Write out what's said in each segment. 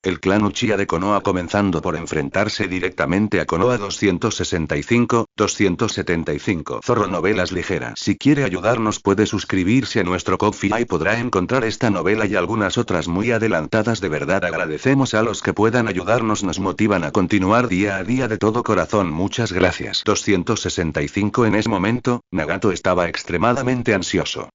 El clan Uchiha de Konoha comenzando por enfrentarse directamente a Konoha 265. Zorro Novelas Ligeras. Si quiere ayudarnos puede suscribirse a nuestro Ko-fi y podrá encontrar esta novela y algunas otras muy adelantadas. De verdad agradecemos a los que puedan ayudarnos, nos motivan a continuar día a día de todo corazón. Muchas gracias. 265. En ese momento, Nagato estaba extremadamente ansioso.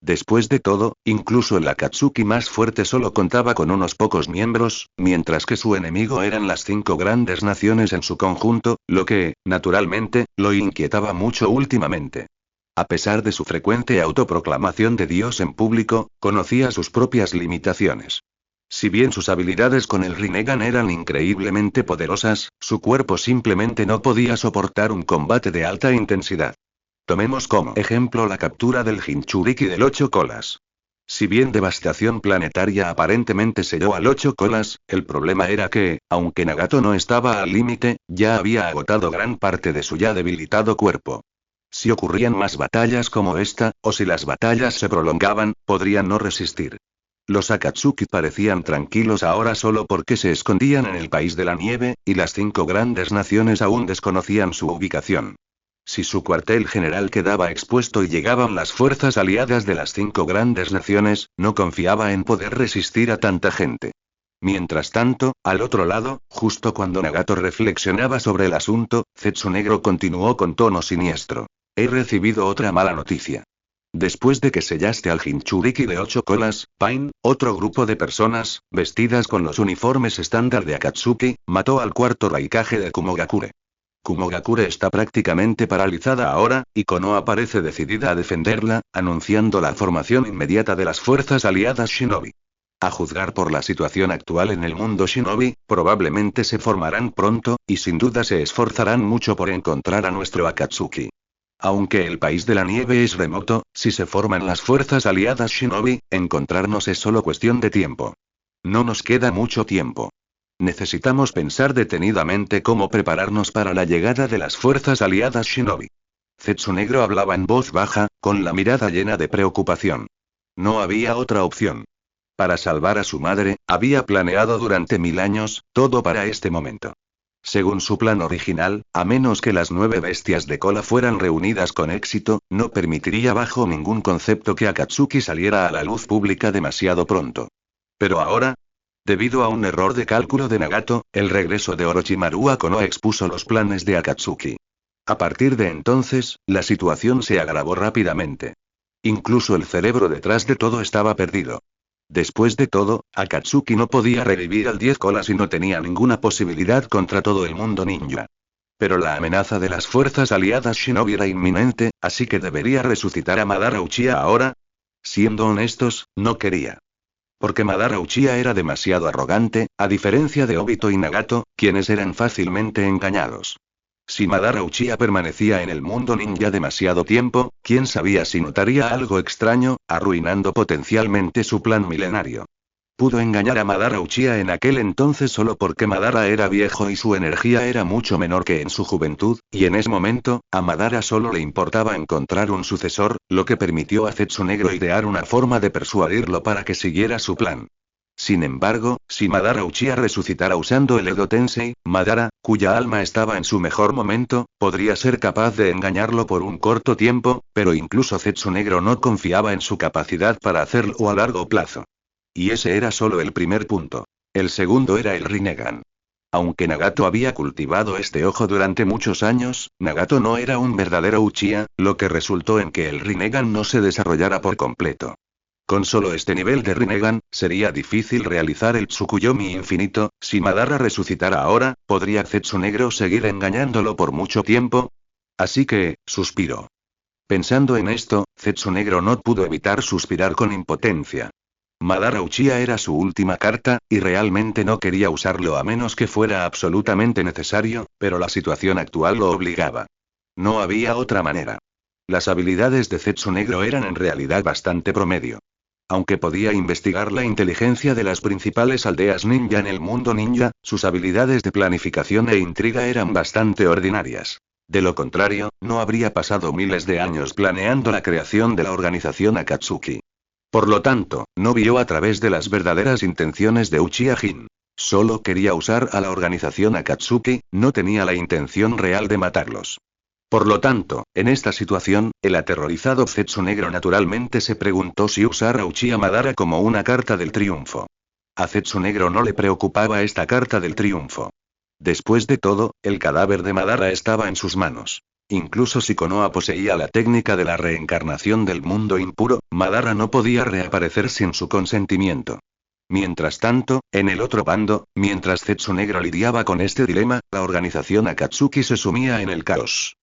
Después de todo, incluso el Akatsuki más fuerte solo contaba con unos pocos miembros, mientras que su enemigo eran las 5 grandes naciones en su conjunto, lo que, naturalmente, lo inquietaba mucho últimamente. A pesar de su frecuente autoproclamación de Dios en público, conocía sus propias limitaciones. Si bien sus habilidades con el Rinnegan eran increíblemente poderosas, su cuerpo simplemente no podía soportar un combate de alta intensidad. Tomemos como ejemplo la captura del Jinchuriki del 8 colas. Si bien devastación planetaria aparentemente selló al 8 colas, el problema era que, aunque Nagato no estaba al límite, ya había agotado gran parte de su ya debilitado cuerpo. Si ocurrían más batallas como esta, o si las batallas se prolongaban, podrían no resistir. Los Akatsuki parecían tranquilos ahora solo porque se escondían en el país de la nieve, y las 5 grandes naciones aún desconocían su ubicación. Si su cuartel general quedaba expuesto y llegaban las fuerzas aliadas de las 5 grandes naciones, no confiaba en poder resistir a tanta gente. Mientras tanto, al otro lado, justo cuando Nagato reflexionaba sobre el asunto, Zetsunegro continuó con tono siniestro. He recibido otra mala noticia. Después de que sellaste al Jinchuriki de 8 colas, Pain, otro grupo de personas, vestidas con los uniformes estándar de Akatsuki, mató al cuarto Raikage de Kumogakure. Kumogakure está prácticamente paralizada ahora, y Konoha parece decidida a defenderla, anunciando la formación inmediata de las fuerzas aliadas Shinobi. A juzgar por la situación actual en el mundo Shinobi, probablemente se formarán pronto, y sin duda se esforzarán mucho por encontrar a nuestro Akatsuki. Aunque el país de la nieve es remoto, si se forman las fuerzas aliadas Shinobi, encontrarnos es solo cuestión de tiempo. No nos queda mucho tiempo. Necesitamos pensar detenidamente cómo prepararnos para la llegada de las fuerzas aliadas Shinobi. Zetsunegro hablaba en voz baja, con la mirada llena de preocupación. No había otra opción. Para salvar a su madre, había planeado durante 1000 años, todo para este momento. Según su plan original, a menos que las 9 bestias de cola fueran reunidas con éxito, no permitiría bajo ningún concepto que Akatsuki saliera a la luz pública demasiado pronto. Pero ahora, debido a un error de cálculo de Nagato, el regreso de Orochimaru a Konoha expuso los planes de Akatsuki. A partir de entonces, la situación se agravó rápidamente. Incluso el cerebro detrás de todo estaba perdido. Después de todo, Akatsuki no podía revivir al 10 colas y no tenía ninguna posibilidad contra todo el mundo ninja. Pero la amenaza de las fuerzas aliadas Shinobi era inminente, así que debería resucitar a Madara Uchiha ahora. Siendo honestos, no quería. Porque Madara Uchiha era demasiado arrogante, a diferencia de Obito y Nagato, quienes eran fácilmente engañados. Si Madara Uchiha permanecía en el mundo ninja demasiado tiempo, quién sabía si notaría algo extraño, arruinando potencialmente su plan milenario. Pudo engañar a Madara Uchiha en aquel entonces solo porque Madara era viejo y su energía era mucho menor que en su juventud, y en ese momento, a Madara solo le importaba encontrar un sucesor, lo que permitió a Zetsunegro idear una forma de persuadirlo para que siguiera su plan. Sin embargo, si Madara Uchiha resucitara usando el Edo Tensei, Madara, cuya alma estaba en su mejor momento, podría ser capaz de engañarlo por un corto tiempo, pero incluso Zetsunegro no confiaba en su capacidad para hacerlo a largo plazo. Y ese era solo el primer punto. El segundo era el Rinnegan. Aunque Nagato había cultivado este ojo durante muchos años, Nagato no era un verdadero Uchiha, lo que resultó en que el Rinnegan no se desarrollara por completo. Con solo este nivel de Rinnegan, sería difícil realizar el Tsukuyomi infinito. Si Madara resucitara ahora, ¿podría Zetsunegro seguir engañándolo por mucho tiempo? Así que, suspiró. Pensando en esto, Zetsunegro no pudo evitar suspirar con impotencia. Madara Uchiha era su última carta, y realmente no quería usarlo a menos que fuera absolutamente necesario, pero la situación actual lo obligaba. No había otra manera. Las habilidades de Zetsunegro eran en realidad bastante promedio. Aunque podía investigar la inteligencia de las principales aldeas ninja en el mundo ninja, sus habilidades de planificación e intriga eran bastante ordinarias. De lo contrario, no habría pasado miles de años planeando la creación de la organización Akatsuki. Por lo tanto, no vio a través de las verdaderas intenciones de Uchiha Jin. Solo quería usar a la organización Akatsuki, no tenía la intención real de matarlos. Por lo tanto, en esta situación, el aterrorizado Zetsu Negro naturalmente se preguntó si usar a Uchiha Madara como una carta del triunfo. A Zetsu Negro no le preocupaba esta carta del triunfo. Después de todo, el cadáver de Madara estaba en sus manos. Incluso si Konoha poseía la técnica de la reencarnación del mundo impuro, Madara no podía reaparecer sin su consentimiento. Mientras tanto, en el otro bando, mientras Zetsu Negro lidiaba con este dilema, la organización Akatsuki se sumía en el caos.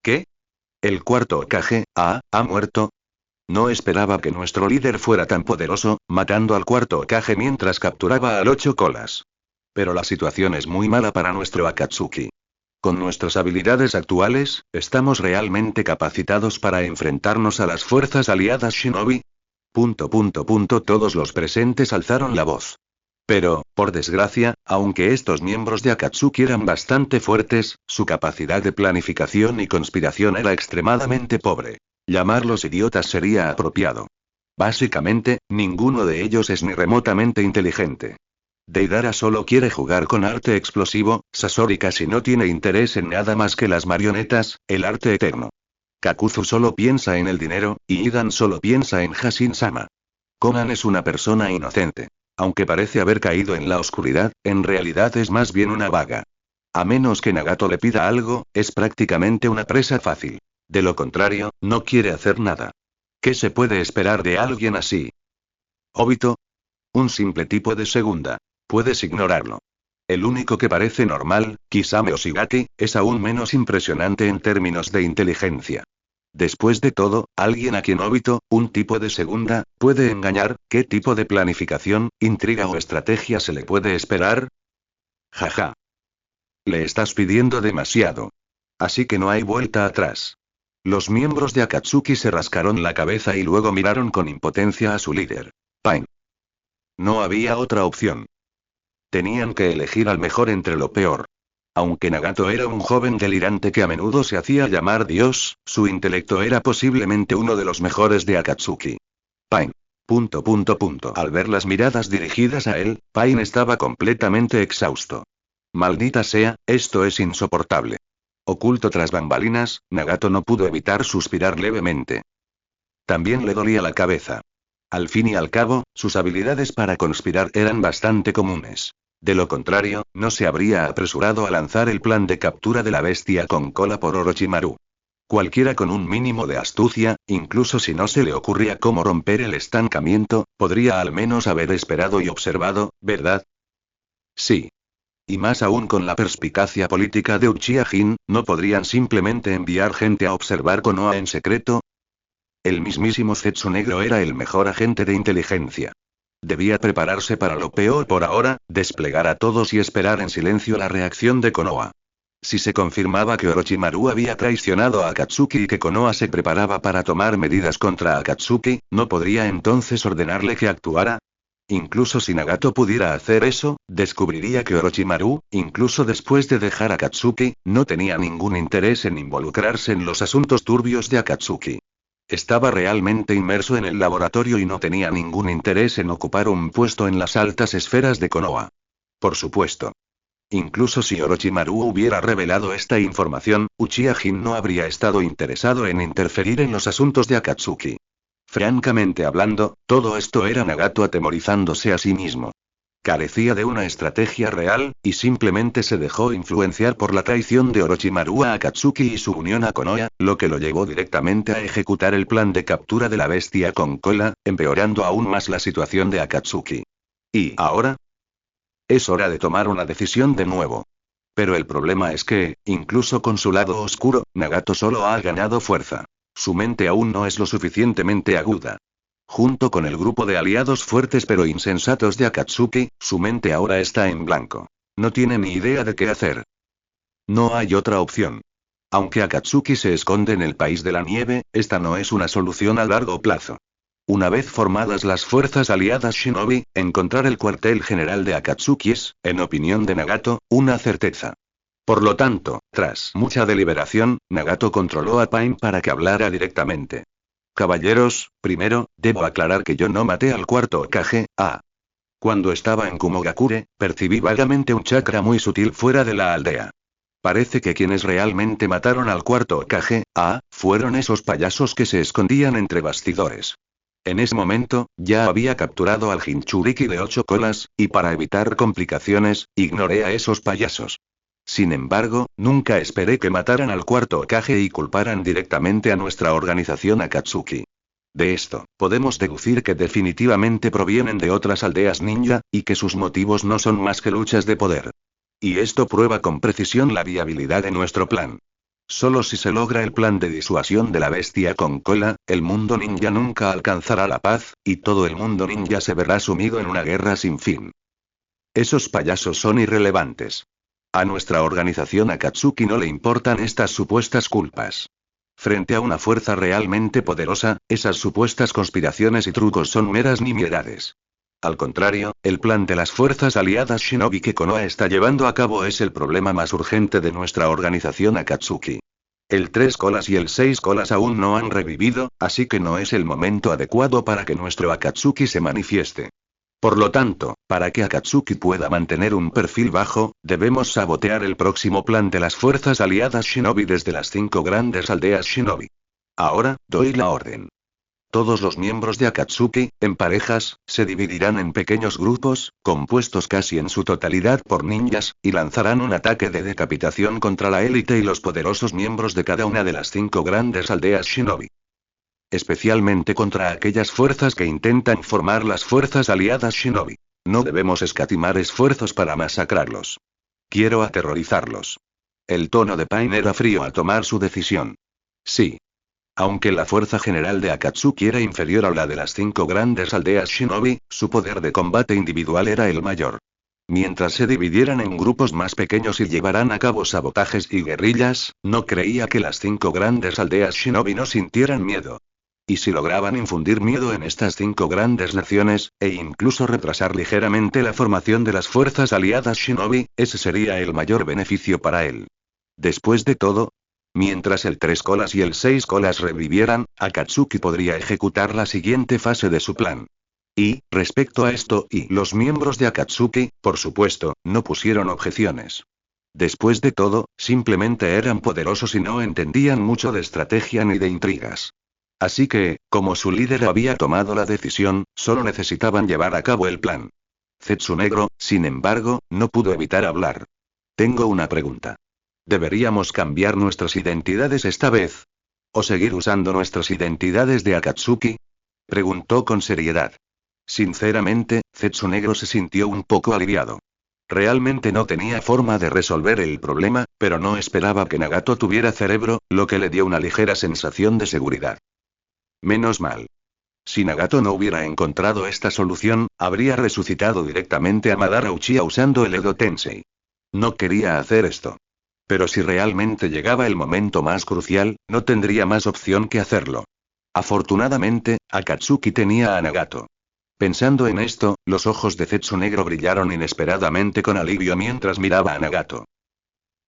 ¿Qué? ¿El cuarto Hokage ha muerto? No esperaba que nuestro líder fuera tan poderoso, matando al cuarto Hokage mientras capturaba al 8 colas. Pero la situación es muy mala para nuestro Akatsuki. Con nuestras habilidades actuales, ¿estamos realmente capacitados para enfrentarnos a las fuerzas aliadas Shinobi? Todos los presentes alzaron la voz. Pero, por desgracia, aunque estos miembros de Akatsuki eran bastante fuertes, su capacidad de planificación y conspiración era extremadamente pobre. Llamarlos idiotas sería apropiado. Básicamente, ninguno de ellos es ni remotamente inteligente. Deidara solo quiere jugar con arte explosivo, Sasori casi no tiene interés en nada más que las marionetas, el arte eterno. Kakuzu solo piensa en el dinero, y Idan solo piensa en Hashin-sama. Konan es una persona inocente. Aunque parece haber caído en la oscuridad, en realidad es más bien una vaga. A menos que Nagato le pida algo, es prácticamente una presa fácil. De lo contrario, no quiere hacer nada. ¿Qué se puede esperar de alguien así? Obito. Un simple tipo de segunda. Puedes ignorarlo. El único que parece normal, Kisame Oshigaki, es aún menos impresionante en términos de inteligencia. Después de todo, alguien a quien Obito, un tipo de segunda, puede engañar, ¿qué tipo de planificación, intriga o estrategia se le puede esperar? Jaja. Le estás pidiendo demasiado. Así que no hay vuelta atrás. Los miembros de Akatsuki se rascaron la cabeza y luego miraron con impotencia a su líder, Pain. No había otra opción. Tenían que elegir al mejor entre lo peor. Aunque Nagato era un joven delirante que a menudo se hacía llamar Dios, su intelecto era posiblemente uno de los mejores de Akatsuki. Pain. Al ver las miradas dirigidas a él, Pain estaba completamente exhausto. Maldita sea, esto es insoportable. Oculto tras bambalinas, Nagato no pudo evitar suspirar levemente. También le dolía la cabeza. Al fin y al cabo, sus habilidades para conspirar eran bastante comunes. De lo contrario, no se habría apresurado a lanzar el plan de captura de la bestia con cola por Orochimaru. Cualquiera con un mínimo de astucia, incluso si no se le ocurría cómo romper el estancamiento, podría al menos haber esperado y observado, ¿verdad? Sí. Y más aún con la perspicacia política de Uchiha Jin, ¿no podrían simplemente enviar gente a observar Konoha en secreto? El mismísimo Zetsu Negro era el mejor agente de inteligencia. Debía prepararse para lo peor por ahora, desplegar a todos y esperar en silencio la reacción de Konoha. Si se confirmaba que Orochimaru había traicionado a Akatsuki y que Konoha se preparaba para tomar medidas contra Akatsuki, ¿no podría entonces ordenarle que actuara? Incluso si Nagato pudiera hacer eso, descubriría que Orochimaru, incluso después de dejar a Akatsuki, no tenía ningún interés en involucrarse en los asuntos turbios de Akatsuki. Estaba realmente inmerso en el laboratorio y no tenía ningún interés en ocupar un puesto en las altas esferas de Konoha. Por supuesto. Incluso si Orochimaru hubiera revelado esta información, Uchiha Jin no habría estado interesado en interferir en los asuntos de Akatsuki. Francamente hablando, todo esto era Nagato atemorizándose a sí mismo. Carecía de una estrategia real, y simplemente se dejó influenciar por la traición de Orochimaru a Akatsuki y su unión a Konoha, lo que lo llevó directamente a ejecutar el plan de captura de la bestia con cola, empeorando aún más la situación de Akatsuki. ¿Y ahora? Es hora de tomar una decisión de nuevo. Pero el problema es que, incluso con su lado oscuro, Nagato solo ha ganado fuerza. Su mente aún no es lo suficientemente aguda. Junto con el grupo de aliados fuertes pero insensatos de Akatsuki, su mente ahora está en blanco. No tiene ni idea de qué hacer. No hay otra opción. Aunque Akatsuki se esconde en el país de la nieve, esta no es una solución a largo plazo. Una vez formadas las fuerzas aliadas Shinobi, encontrar el cuartel general de Akatsuki es, en opinión de Nagato, una certeza. Por lo tanto, tras mucha deliberación, Nagato controló a Pain para que hablara directamente. Caballeros, primero, debo aclarar que yo no maté al cuarto Hokage. Cuando estaba en Kumogakure, percibí vagamente un chakra muy sutil fuera de la aldea. Parece que quienes realmente mataron al cuarto Hokage, fueron esos payasos que se escondían entre bastidores. En ese momento, ya había capturado al Jinchuriki de 8 colas, y para evitar complicaciones, ignoré a esos payasos. Sin embargo, nunca esperé que mataran al cuarto Hokage y culparan directamente a nuestra organización Akatsuki. De esto, podemos deducir que definitivamente provienen de otras aldeas ninja, y que sus motivos no son más que luchas de poder. Y esto prueba con precisión la viabilidad de nuestro plan. Solo si se logra el plan de disuasión de la bestia con cola, el mundo ninja nunca alcanzará la paz, y todo el mundo ninja se verá sumido en una guerra sin fin. Esos payasos son irrelevantes. A nuestra organización Akatsuki no le importan estas supuestas culpas. Frente a una fuerza realmente poderosa, esas supuestas conspiraciones y trucos son meras nimiedades. Al contrario, el plan de las fuerzas aliadas Shinobi que Konoha está llevando a cabo es el problema más urgente de nuestra organización Akatsuki. El 3 colas y el 6 colas aún no han revivido, así que no es el momento adecuado para que nuestro Akatsuki se manifieste. Por lo tanto, para que Akatsuki pueda mantener un perfil bajo, debemos sabotear el próximo plan de las fuerzas aliadas Shinobi desde las 5 grandes aldeas Shinobi. Ahora, doy la orden. Todos los miembros de Akatsuki, en parejas, se dividirán en pequeños grupos, compuestos casi en su totalidad por ninjas, y lanzarán un ataque de decapitación contra la élite y los poderosos miembros de cada una de las 5 grandes aldeas Shinobi. Especialmente contra aquellas fuerzas que intentan formar las fuerzas aliadas Shinobi. No debemos escatimar esfuerzos para masacrarlos. Quiero aterrorizarlos. El tono de Pain era frío al tomar su decisión. Sí. Aunque la fuerza general de Akatsuki era inferior a la de las 5 grandes aldeas Shinobi, su poder de combate individual era el mayor. Mientras se dividieran en grupos más pequeños y llevaran a cabo sabotajes y guerrillas, no creía que las 5 grandes aldeas Shinobi no sintieran miedo. Y si lograban infundir miedo en estas 5 grandes naciones, e incluso retrasar ligeramente la formación de las fuerzas aliadas Shinobi, ese sería el mayor beneficio para él. Después de todo, mientras el 3 colas y el 6 colas revivieran, Akatsuki podría ejecutar la siguiente fase de su plan. Y, respecto a esto, los miembros de Akatsuki, por supuesto, no pusieron objeciones. Después de todo, simplemente eran poderosos y no entendían mucho de estrategia ni de intrigas. Así que, como su líder había tomado la decisión, solo necesitaban llevar a cabo el plan. Zetsunegro, sin embargo, no pudo evitar hablar. Tengo una pregunta. ¿Deberíamos cambiar nuestras identidades esta vez? ¿O seguir usando nuestras identidades de Akatsuki? Preguntó con seriedad. Sinceramente, Zetsunegro se sintió un poco aliviado. Realmente no tenía forma de resolver el problema, pero no esperaba que Nagato tuviera cerebro, lo que le dio una ligera sensación de seguridad. Menos mal. Si Nagato no hubiera encontrado esta solución, habría resucitado directamente a Madara Uchiha usando el Edo Tensei. No quería hacer esto. Pero si realmente llegaba el momento más crucial, no tendría más opción que hacerlo. Afortunadamente, Akatsuki tenía a Nagato. Pensando en esto, los ojos de Zetsunegro brillaron inesperadamente con alivio mientras miraba a Nagato.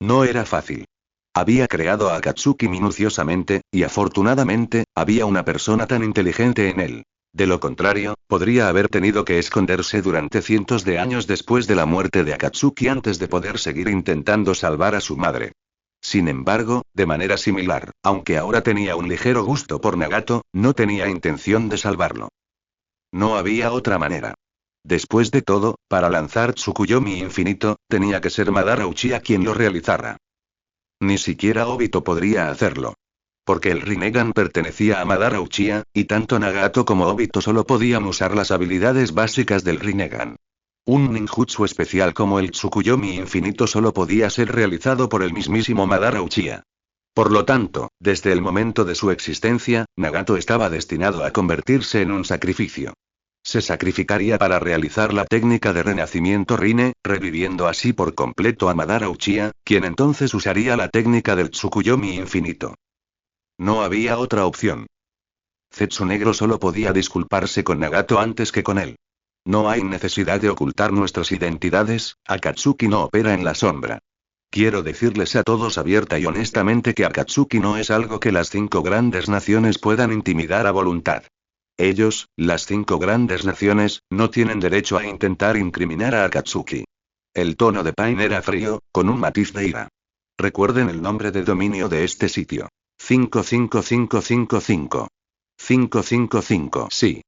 No era fácil. Había creado a Akatsuki minuciosamente, y afortunadamente, había una persona tan inteligente en él. De lo contrario, podría haber tenido que esconderse durante cientos de años después de la muerte de Akatsuki antes de poder seguir intentando salvar a su madre. Sin embargo, de manera similar, aunque ahora tenía un ligero gusto por Nagato, no tenía intención de salvarlo. No había otra manera. Después de todo, para lanzar Tsukuyomi infinito, tenía que ser Madara Uchiha quien lo realizara. Ni siquiera Obito podría hacerlo. Porque el Rinnegan pertenecía a Madara Uchiha, y tanto Nagato como Obito solo podían usar las habilidades básicas del Rinnegan. Un ninjutsu especial como el Tsukuyomi infinito solo podía ser realizado por el mismísimo Madara Uchiha. Por lo tanto, desde el momento de su existencia, Nagato estaba destinado a convertirse en un sacrificio. Se sacrificaría para realizar la técnica de renacimiento Rinne, reviviendo así por completo a Madara Uchiha, quien entonces usaría la técnica del Tsukuyomi infinito. No había otra opción. Zetsunegro solo podía disculparse con Nagato antes que con él. No hay necesidad de ocultar nuestras identidades, Akatsuki no opera en la sombra. Quiero decirles a todos abierta y honestamente que Akatsuki no es algo que las 5 grandes naciones puedan intimidar a voluntad. Ellos, las 5 grandes naciones, no tienen derecho a intentar incriminar a Akatsuki. El tono de Pain era frío, con un matiz de ira. Recuerden el nombre de dominio de este sitio. 55555. 555. Sí.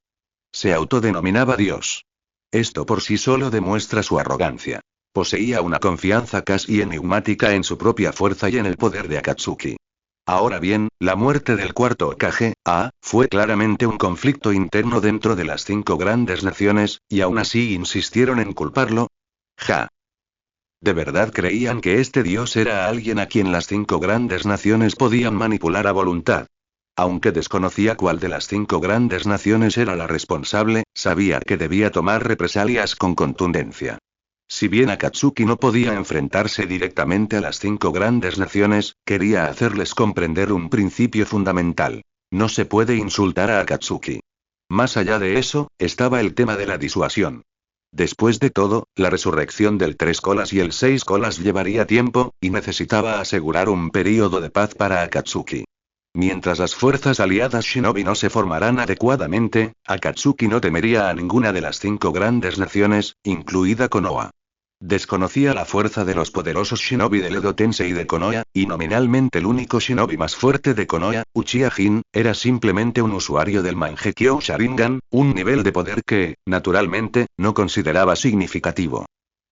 Se autodenominaba Dios. Esto por sí solo demuestra su arrogancia. Poseía una confianza casi enigmática en su propia fuerza y en el poder de Akatsuki. Ahora bien, la muerte del cuarto Hokage, fue claramente un conflicto interno dentro de las 5 grandes naciones, y aún así insistieron en culparlo. Ja. ¿De verdad creían que este dios era alguien a quien las 5 grandes naciones podían manipular a voluntad? Aunque desconocía cuál de las 5 grandes naciones era la responsable, sabía que debía tomar represalias con contundencia. Si bien Akatsuki no podía enfrentarse directamente a las 5 grandes naciones, quería hacerles comprender un principio fundamental. No se puede insultar a Akatsuki. Más allá de eso, estaba el tema de la disuasión. Después de todo, la resurrección del 3 colas y el 6 colas llevaría tiempo, y necesitaba asegurar un período de paz para Akatsuki. Mientras las fuerzas aliadas Shinobi no se formarán adecuadamente, Akatsuki no temería a ninguna de las 5 grandes naciones, incluida Konoha. Desconocía la fuerza de los poderosos shinobi del Edo Tensei de Konoha, y nominalmente el único shinobi más fuerte de Konoha, Uchiha Jin, era simplemente un usuario del Mangekyo Sharingan, un nivel de poder que, naturalmente, no consideraba significativo.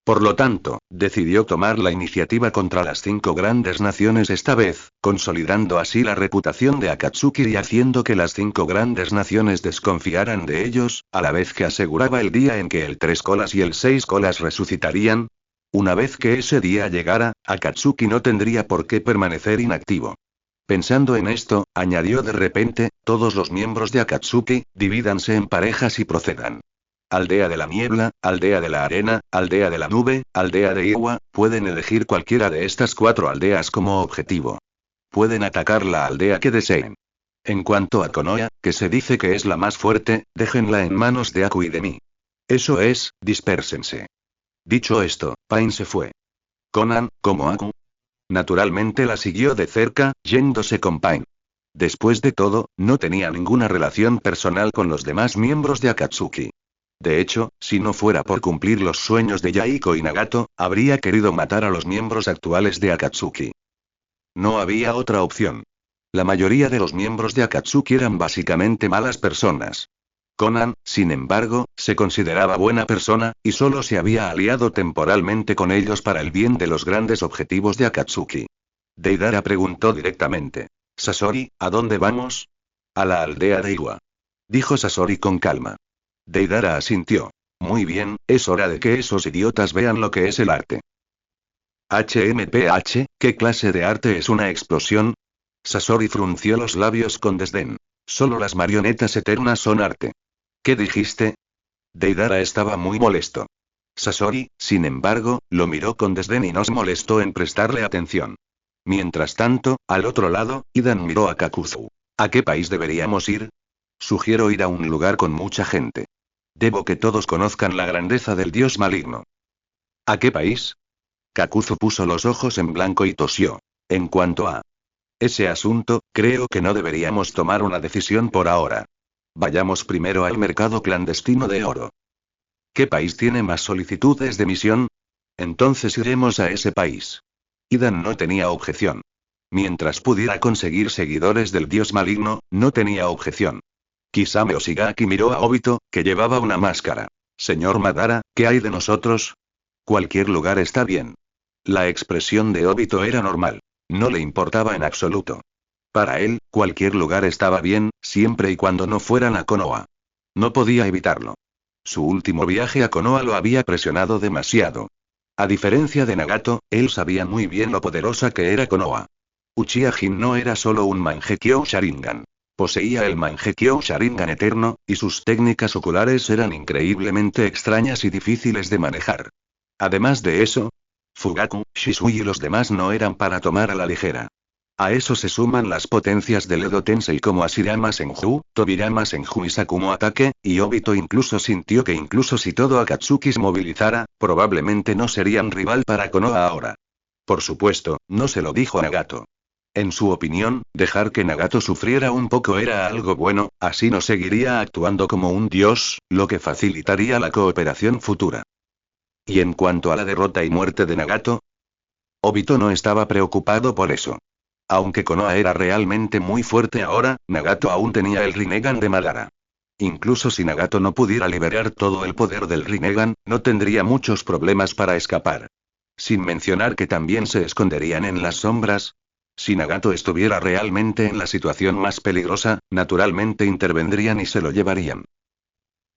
Por lo tanto, decidió tomar la iniciativa contra las 5 grandes naciones esta vez, consolidando así la reputación de Akatsuki y haciendo que las 5 grandes naciones desconfiaran de ellos, a la vez que aseguraba el día en que el 3 colas y el 6 colas resucitarían. Una vez que ese día llegara, Akatsuki no tendría por qué permanecer inactivo. Pensando en esto, añadió de repente, todos los miembros de Akatsuki, divídanse en parejas y procedan. Aldea de la niebla, aldea de la arena, aldea de la nube, aldea de Iwa, pueden elegir cualquiera de estas 4 aldeas como objetivo. Pueden atacar la aldea que deseen. En cuanto a Konoha, que se dice que es la más fuerte, déjenla en manos de Aku y de mí. Eso es, dispérsense. Dicho esto, Pain se fue. Konan, como Aku, naturalmente la siguió de cerca, yéndose con Pain. Después de todo, no tenía ninguna relación personal con los demás miembros de Akatsuki. De hecho, si no fuera por cumplir los sueños de Yaiko y Nagato, habría querido matar a los miembros actuales de Akatsuki. No había otra opción. La mayoría de los miembros de Akatsuki eran básicamente malas personas. Konan, sin embargo, se consideraba buena persona, y solo se había aliado temporalmente con ellos para el bien de los grandes objetivos de Akatsuki. Deidara preguntó directamente. Sasori, ¿a dónde vamos? A la aldea de Iwa. Dijo Sasori con calma. Deidara asintió. Muy bien, es hora de que esos idiotas vean lo que es el arte. HMPH, ¿qué clase de arte es una explosión? Sasori frunció los labios con desdén. Solo las marionetas eternas son arte. ¿Qué dijiste? Deidara estaba muy molesto. Sasori, sin embargo, lo miró con desdén y no se molestó en prestarle atención. Mientras tanto, al otro lado, Idan miró a Kakuzu. ¿A qué país deberíamos ir? Sugiero ir a un lugar con mucha gente. Debo que todos conozcan la grandeza del dios maligno. ¿A qué país? Kakuzu puso los ojos en blanco y tosió. En cuanto a ese asunto, creo que no deberíamos tomar una decisión por ahora. Vayamos primero al mercado clandestino de oro. ¿Qué país tiene más solicitudes de misión? Entonces iremos a ese país. Idan no tenía objeción. Mientras pudiera conseguir seguidores del dios maligno, no tenía objeción. Kisame Oshigaki miró a Obito, que llevaba una máscara. Señor Madara, ¿qué hay de nosotros? Cualquier lugar está bien. La expresión de Obito era normal. No le importaba en absoluto. Para él, cualquier lugar estaba bien, siempre y cuando no fueran a Konoha. No podía evitarlo. Su último viaje a Konoha lo había presionado demasiado. A diferencia de Nagato, él sabía muy bien lo poderosa que era Konoha. Uchiha Jin no era solo un Mangekyo Sharingan. Poseía el Mangekyo Sharingan eterno, y sus técnicas oculares eran increíblemente extrañas y difíciles de manejar. Además de eso, Fugaku, Shisui y los demás no eran para tomar a la ligera. A eso se suman las potencias del Edo Tensei como Ashirama Senju, Tobirama Senju y Sakumo Atake, y Obito incluso sintió que incluso si todo Akatsuki se movilizara, probablemente no serían rival para Konoha ahora. Por supuesto, no se lo dijo a Nagato. En su opinión, dejar que Nagato sufriera un poco era algo bueno, así no seguiría actuando como un dios, lo que facilitaría la cooperación futura. Y en cuanto a la derrota y muerte de Nagato, Obito no estaba preocupado por eso. Aunque Konoha era realmente muy fuerte ahora, Nagato aún tenía el Rinnegan de Madara. Incluso si Nagato no pudiera liberar todo el poder del Rinnegan, no tendría muchos problemas para escapar. Sin mencionar que también se esconderían en las sombras. Si Nagato estuviera realmente en la situación más peligrosa, naturalmente intervendrían y se lo llevarían.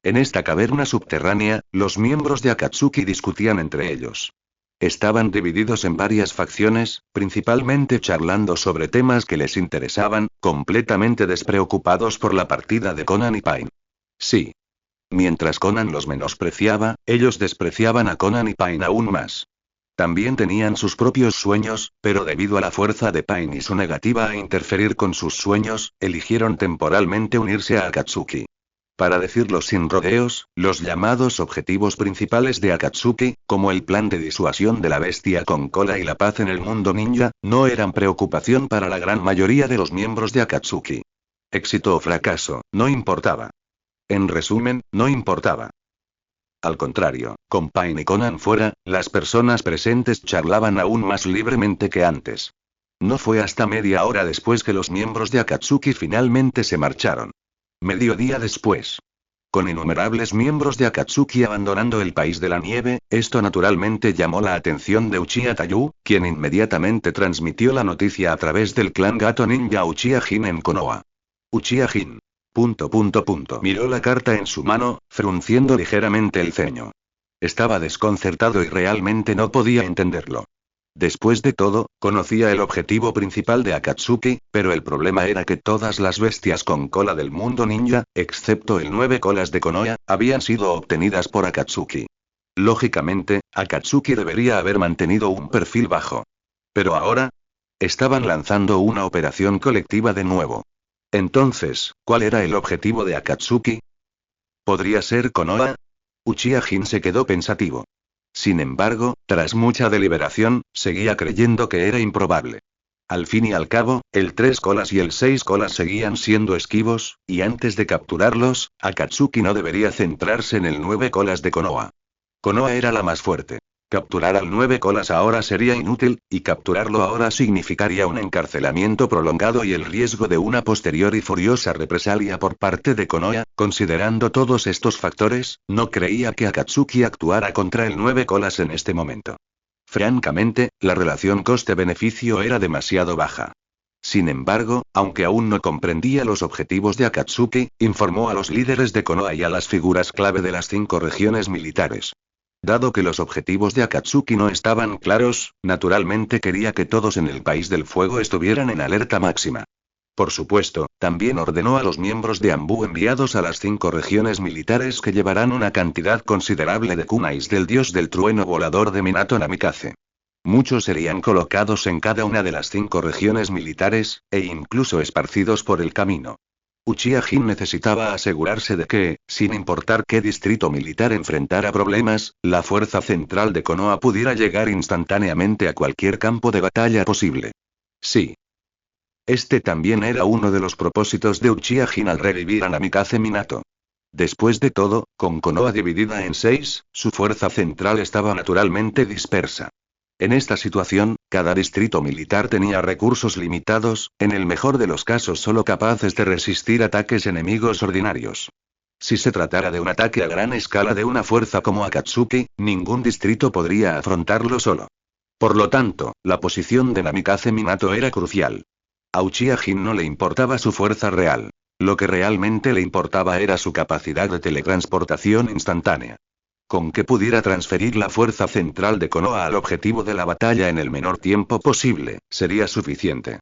En esta caverna subterránea, los miembros de Akatsuki discutían entre ellos. Estaban divididos en varias facciones, principalmente charlando sobre temas que les interesaban, completamente despreocupados por la partida de Conan y Pain. Sí. Mientras Conan los menospreciaba, ellos despreciaban a Conan y Pain aún más. También tenían sus propios sueños, pero debido a la fuerza de Pain y su negativa a interferir con sus sueños, eligieron temporalmente unirse a Akatsuki. Para decirlo sin rodeos, los llamados objetivos principales de Akatsuki, como el plan de disuasión de la bestia con cola y la paz en el mundo ninja, no eran preocupación para la gran mayoría de los miembros de Akatsuki. Éxito o fracaso, no importaba. En resumen, no importaba. Al contrario, con Pain y Conan fuera, las personas presentes charlaban aún más libremente que antes. No fue hasta media hora después que los miembros de Akatsuki finalmente se marcharon. Mediodía después. Con innumerables miembros de Akatsuki abandonando el país de la nieve, esto naturalmente llamó la atención de Uchiha Tayu, quien inmediatamente transmitió la noticia a través del clan Gato Ninja Uchiha Jin en Konoha. Uchiha Jin. Miró la carta en su mano, frunciendo ligeramente el ceño. Estaba desconcertado y realmente no podía entenderlo. Después de todo, conocía el objetivo principal de Akatsuki, pero el problema era que todas las bestias con cola del mundo ninja, excepto el 9 colas de Konoha, habían sido obtenidas por Akatsuki. Lógicamente, Akatsuki debería haber mantenido un perfil bajo. Pero ahora, estaban lanzando una operación colectiva de nuevo. Entonces, ¿cuál era el objetivo de Akatsuki? ¿Podría ser Konoha? Uchiha Jin se quedó pensativo. Sin embargo, tras mucha deliberación, seguía creyendo que era improbable. Al fin y al cabo, el 3 colas y el 6 colas seguían siendo esquivos, y antes de capturarlos, Akatsuki no debería centrarse en el 9 colas de Konoha. Konoha era la más fuerte. Capturar al 9 colas ahora sería inútil, y capturarlo ahora significaría un encarcelamiento prolongado y el riesgo de una posterior y furiosa represalia por parte de Konoha. Considerando todos estos factores, no creía que Akatsuki actuara contra el 9 colas en este momento. Francamente, la relación coste-beneficio era demasiado baja. Sin embargo, aunque aún no comprendía los objetivos de Akatsuki, informó a los líderes de Konoha y a las figuras clave de las 5 regiones militares. Dado que los objetivos de Akatsuki no estaban claros, naturalmente quería que todos en el País del Fuego estuvieran en alerta máxima. Por supuesto, también ordenó a los miembros de Anbu enviados a las 5 regiones militares que llevarán una cantidad considerable de kunais del dios del trueno volador de Minato Namikaze. Muchos serían colocados en cada una de las 5 regiones militares, e incluso esparcidos por el camino. Uchiha Jin necesitaba asegurarse de que, sin importar qué distrito militar enfrentara problemas, la fuerza central de Konoha pudiera llegar instantáneamente a cualquier campo de batalla posible. Sí. Este también era uno de los propósitos de Uchiha Jin al revivir a Namikaze Minato. Después de todo, con Konoha dividida en 6, su fuerza central estaba naturalmente dispersa. En esta situación, cada distrito militar tenía recursos limitados, en el mejor de los casos solo capaces de resistir ataques enemigos ordinarios. Si se tratara de un ataque a gran escala de una fuerza como Akatsuki, ningún distrito podría afrontarlo solo. Por lo tanto, la posición de Namikaze Minato era crucial. A Uchiha Jin no le importaba su fuerza real. Lo que realmente le importaba era su capacidad de teletransportación instantánea. Con que pudiera transferir la fuerza central de Konoha al objetivo de la batalla en el menor tiempo posible, sería suficiente.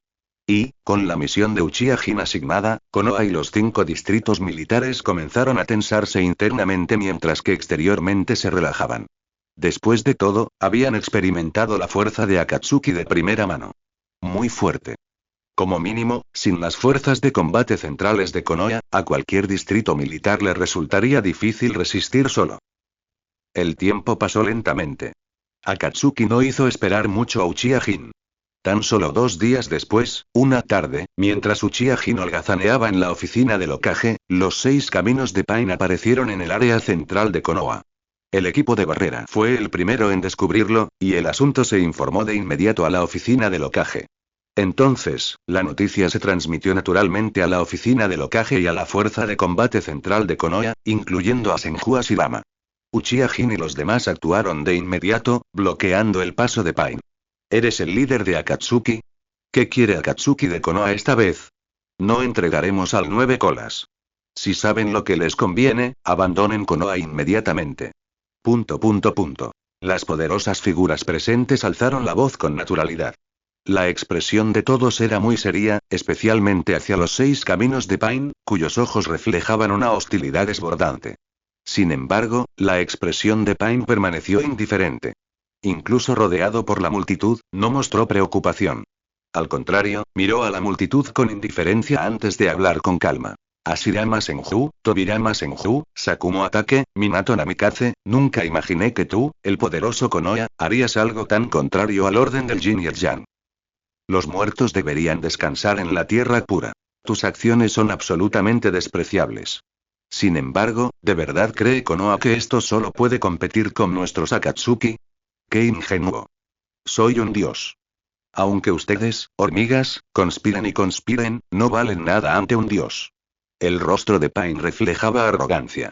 Y, con la misión de Uchiha Jin asignada, Konoha y los 5 distritos militares comenzaron a tensarse internamente mientras que exteriormente se relajaban. Después de todo, habían experimentado la fuerza de Akatsuki de primera mano. Muy fuerte. Como mínimo, sin las fuerzas de combate centrales de Konoha, a cualquier distrito militar le resultaría difícil resistir solo. El tiempo pasó lentamente. Akatsuki no hizo esperar mucho a Uchiha Jin. Tan solo 2 días después, una tarde, mientras Uchiha Jin holgazaneaba en la oficina del Hokage, los 6 caminos de Pain aparecieron en el área central de Konoha. El equipo de Barrera fue el primero en descubrirlo, y el asunto se informó de inmediato a la oficina del Hokage. Entonces, la noticia se transmitió naturalmente a la oficina del Hokage y a la fuerza de combate central de Konoha, incluyendo a Senju Hashirama. Uchiha Jin y los demás actuaron de inmediato, bloqueando el paso de Pain. ¿Eres el líder de Akatsuki? ¿Qué quiere Akatsuki de Konoha esta vez? No entregaremos al 9 colas. Si saben lo que les conviene, abandonen Konoha inmediatamente. ... Las poderosas figuras presentes alzaron la voz con naturalidad. La expresión de todos era muy seria, especialmente hacia los 6 caminos de Pain, cuyos ojos reflejaban una hostilidad desbordante. Sin embargo, la expresión de Pain permaneció indiferente. Incluso rodeado por la multitud, no mostró preocupación. Al contrario, miró a la multitud con indiferencia antes de hablar con calma. Hashirama Senju, Tobirama Senju, Sakumo Atake, Minato Namikaze, nunca imaginé que tú, el poderoso Konoha, harías algo tan contrario al orden del Yin y el Yang. Los muertos deberían descansar en la tierra pura. Tus acciones son absolutamente despreciables. Sin embargo, ¿de verdad cree Konoha que esto solo puede competir con nuestros Akatsuki? ¡Qué ingenuo! Soy un dios. Aunque ustedes, hormigas, conspiren, no valen nada ante un dios. El rostro de Pain reflejaba arrogancia.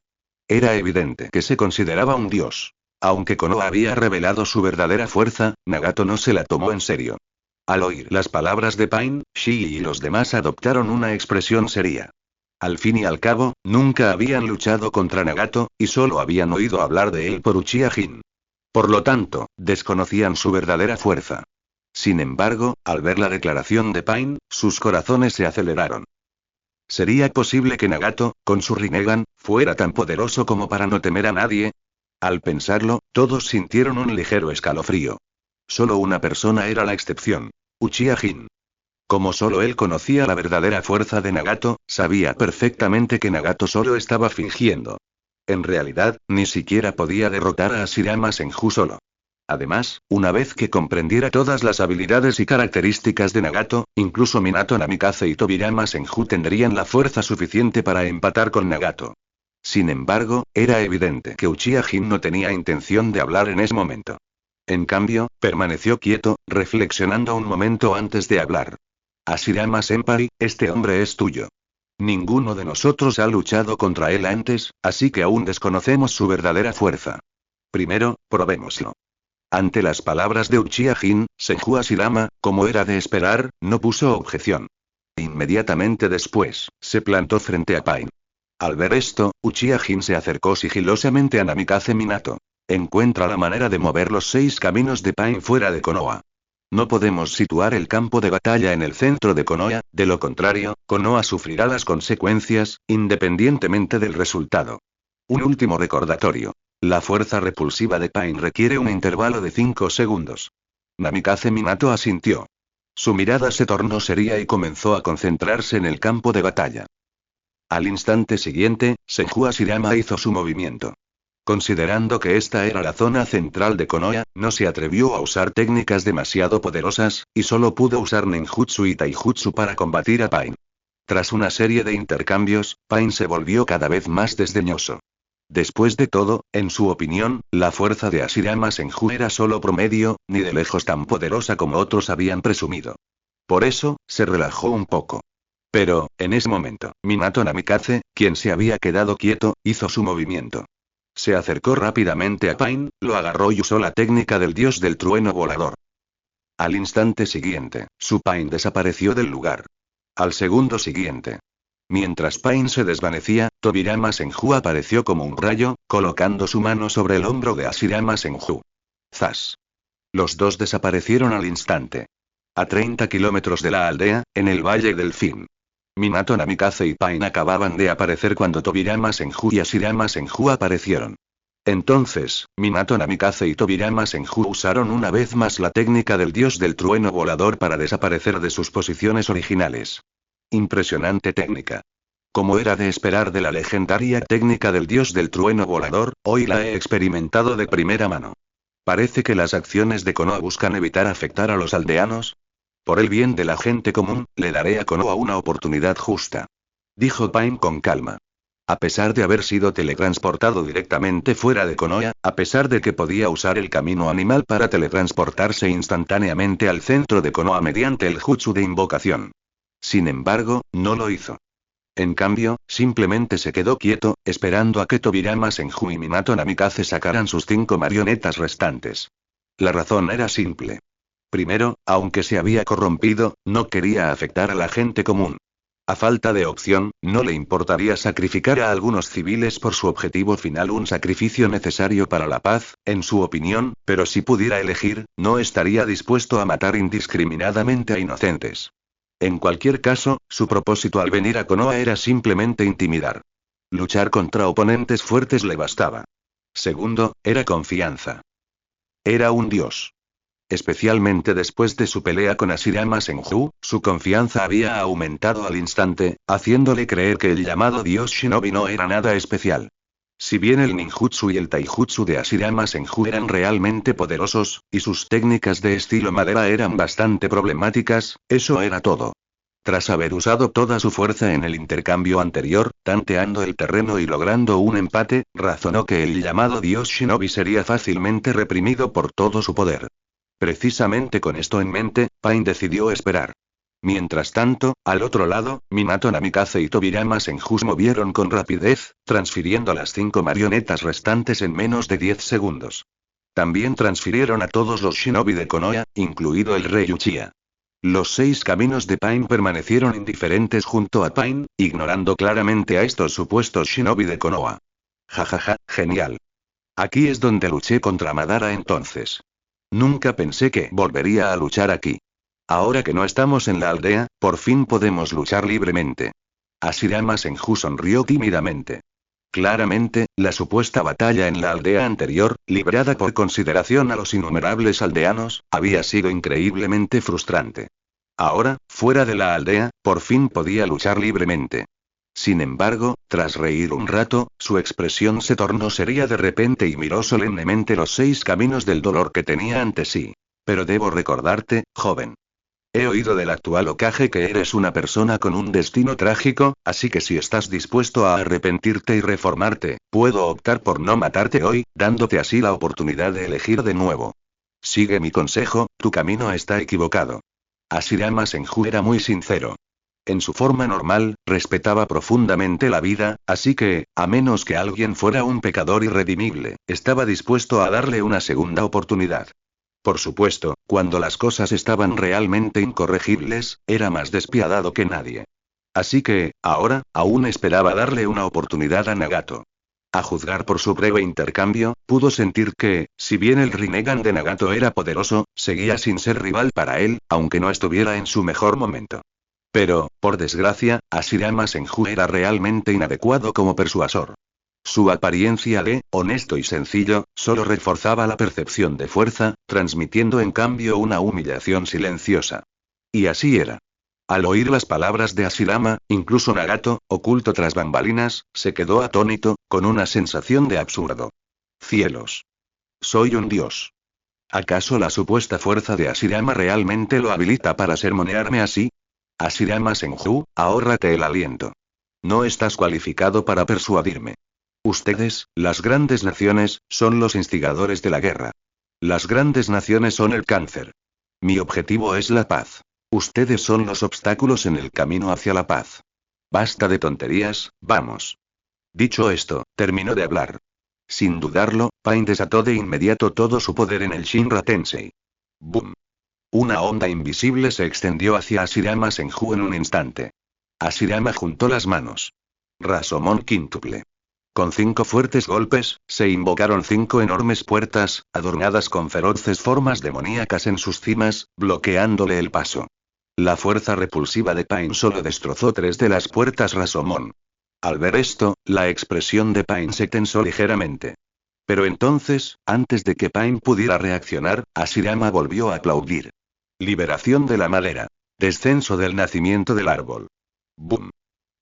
Era evidente que se consideraba un dios. Aunque Konoha había revelado su verdadera fuerza, Nagato no se la tomó en serio. Al oír las palabras de Pain, Shii y los demás adoptaron una expresión seria. Al fin y al cabo, nunca habían luchado contra Nagato, y solo habían oído hablar de él por Uchiha Jin. Por lo tanto, desconocían su verdadera fuerza. Sin embargo, al ver la declaración de Pain, sus corazones se aceleraron. ¿Sería posible que Nagato, con su Rinnegan, fuera tan poderoso como para no temer a nadie? Al pensarlo, todos sintieron un ligero escalofrío. Solo una persona era la excepción: Uchiha Jin. Como solo él conocía la verdadera fuerza de Nagato, sabía perfectamente que Nagato solo estaba fingiendo. En realidad, ni siquiera podía derrotar a Hashirama Senju solo. Además, una vez que comprendiera todas las habilidades y características de Nagato, incluso Minato Namikaze y Tobirama Senju tendrían la fuerza suficiente para empatar con Nagato. Sin embargo, era evidente que Uchiha Jin no tenía intención de hablar en ese momento. En cambio, permaneció quieto, reflexionando un momento antes de hablar. Hashirama Senpai, este hombre es tuyo. Ninguno de nosotros ha luchado contra él antes, así que aún desconocemos su verdadera fuerza. Primero, probémoslo. Ante las palabras de Uchiha Jin, Senju Hashirama, como era de esperar, no puso objeción. Inmediatamente después, se plantó frente a Pain. Al ver esto, Uchiha Jin se acercó sigilosamente a Namikaze Minato. Encuentra la manera de mover los 6 caminos de Pain fuera de Konoha. No podemos situar el campo de batalla en el centro de Konoha, de lo contrario, Konoha sufrirá las consecuencias, independientemente del resultado. Un último recordatorio. La fuerza repulsiva de Pain requiere un intervalo de 5 segundos. Namikaze Minato asintió. Su mirada se tornó seria y comenzó a concentrarse en el campo de batalla. Al instante siguiente, Senju Hashirama hizo su movimiento. Considerando que esta era la zona central de Konoha, no se atrevió a usar técnicas demasiado poderosas, y solo pudo usar Ninjutsu y Taijutsu para combatir a Pain. Tras una serie de intercambios, Pain se volvió cada vez más desdeñoso. Después de todo, en su opinión, la fuerza de Hashirama Senju era solo promedio, ni de lejos tan poderosa como otros habían presumido. Por eso, se relajó un poco. Pero, en ese momento, Minato Namikaze, quien se había quedado quieto, hizo su movimiento. Se acercó rápidamente a Pain, lo agarró y usó la técnica del dios del trueno volador. Al instante siguiente, su Pain desapareció del lugar. Al segundo siguiente. Mientras Pain se desvanecía, Tobirama Senju apareció como un rayo, colocando su mano sobre el hombro de Hashirama Senju. ¡Zas! Los dos desaparecieron al instante. A 30 kilómetros de la aldea, en el Valle del Fin. Minato Namikaze y Pain acababan de aparecer cuando Tobirama Senju y Hashirama Senju aparecieron. Entonces, Minato Namikaze y Tobirama Senju usaron una vez más la técnica del dios del trueno volador para desaparecer de sus posiciones originales. Impresionante técnica. Como era de esperar de la legendaria técnica del dios del trueno volador, hoy la he experimentado de primera mano. Parece que las acciones de Konoha buscan evitar afectar a los aldeanos. Por el bien de la gente común, le daré a Konoha una oportunidad justa. Dijo Pain con calma. A pesar de haber sido teletransportado directamente fuera de Konoha, a pesar de que podía usar el camino animal para teletransportarse instantáneamente al centro de Konoha mediante el jutsu de invocación. Sin embargo, no lo hizo. En cambio, simplemente se quedó quieto, esperando a que Tobirama Senju y Minato Namikaze sacaran sus 5 marionetas restantes. La razón era simple. Primero, aunque se había corrompido, no quería afectar a la gente común. A falta de opción, no le importaría sacrificar a algunos civiles por su objetivo final, un sacrificio necesario para la paz, en su opinión, pero si pudiera elegir, no estaría dispuesto a matar indiscriminadamente a inocentes. En cualquier caso, su propósito al venir a Konoha era simplemente intimidar. Luchar contra oponentes fuertes le bastaba. Segundo, era confianza. Era un dios. Especialmente después de su pelea con Hashirama Senju, su confianza había aumentado al instante, haciéndole creer que el llamado dios Shinobi no era nada especial. Si bien el ninjutsu y el taijutsu de Hashirama Senju eran realmente poderosos, y sus técnicas de estilo madera eran bastante problemáticas, eso era todo. Tras haber usado toda su fuerza en el intercambio anterior, tanteando el terreno y logrando un empate, razonó que el llamado dios Shinobi sería fácilmente reprimido por todo su poder. Precisamente con esto en mente, Pain decidió esperar. Mientras tanto, al otro lado, Minato Namikaze y Tobirama Senju movieron con rapidez, transfiriendo las 5 marionetas restantes en menos de 10 segundos. También transfirieron a todos los shinobi de Konoha, incluido el rey Uchiha. Los 6 caminos de Pain permanecieron indiferentes junto a Pain, ignorando claramente a estos supuestos shinobi de Konoha. Jajaja, genial. Aquí es donde luché contra Madara entonces. Nunca pensé que volvería a luchar aquí. Ahora que no estamos en la aldea, por fin podemos luchar libremente. Hashirama Senju sonrió tímidamente. Claramente, la supuesta batalla en la aldea anterior, librada por consideración a los innumerables aldeanos, había sido increíblemente frustrante. Ahora, fuera de la aldea, por fin podía luchar libremente. Sin embargo, tras reír un rato, su expresión se tornó seria de repente y miró solemnemente los 6 caminos del dolor que tenía ante sí. Pero debo recordarte, joven. He oído del actual Hokage que eres una persona con un destino trágico, así que si estás dispuesto a arrepentirte y reformarte, puedo optar por no matarte hoy, dándote así la oportunidad de elegir de nuevo. Sigue mi consejo, tu camino está equivocado. Hashirama Senju era muy sincero. En su forma normal, respetaba profundamente la vida, así que, a menos que alguien fuera un pecador irredimible, estaba dispuesto a darle una segunda oportunidad. Por supuesto, cuando las cosas estaban realmente incorregibles, era más despiadado que nadie. Así que, ahora, aún esperaba darle una oportunidad a Nagato. A juzgar por su breve intercambio, pudo sentir que, si bien el Rinnegan de Nagato era poderoso, seguía sin ser rival para él, aunque no estuviera en su mejor momento. Pero, por desgracia, Hashirama Senju era realmente inadecuado como persuasor. Su apariencia de honesto y sencillo solo reforzaba la percepción de fuerza, transmitiendo en cambio una humillación silenciosa. Y así era. Al oír las palabras de Hashirama, incluso Nagato, oculto tras bambalinas, se quedó atónito, con una sensación de absurdo. Cielos. Soy un dios. ¿Acaso la supuesta fuerza de Hashirama realmente lo habilita para sermonearme así? Hashirama Senju, ahórrate el aliento. No estás cualificado para persuadirme. Ustedes, las grandes naciones, son los instigadores de la guerra. Las grandes naciones son el cáncer. Mi objetivo es la paz. Ustedes son los obstáculos en el camino hacia la paz. Basta de tonterías, vamos. Dicho esto, terminó de hablar. Sin dudarlo, Pain desató de inmediato todo su poder en el Shinra Tensei. ¡Bum! Una onda invisible se extendió hacia Hashirama Senju en un instante. Hashirama juntó las manos. Rasomon quíntuple. Con 5 fuertes golpes, se invocaron 5 enormes puertas, adornadas con feroces formas demoníacas en sus cimas, bloqueándole el paso. La fuerza repulsiva de Pain solo destrozó 3 de las puertas Rasomon. Al ver esto, la expresión de Pain se tensó ligeramente. Pero entonces, antes de que Pain pudiera reaccionar, Hashirama volvió a aplaudir. Liberación de la madera. Descenso del nacimiento del árbol. ¡Bum!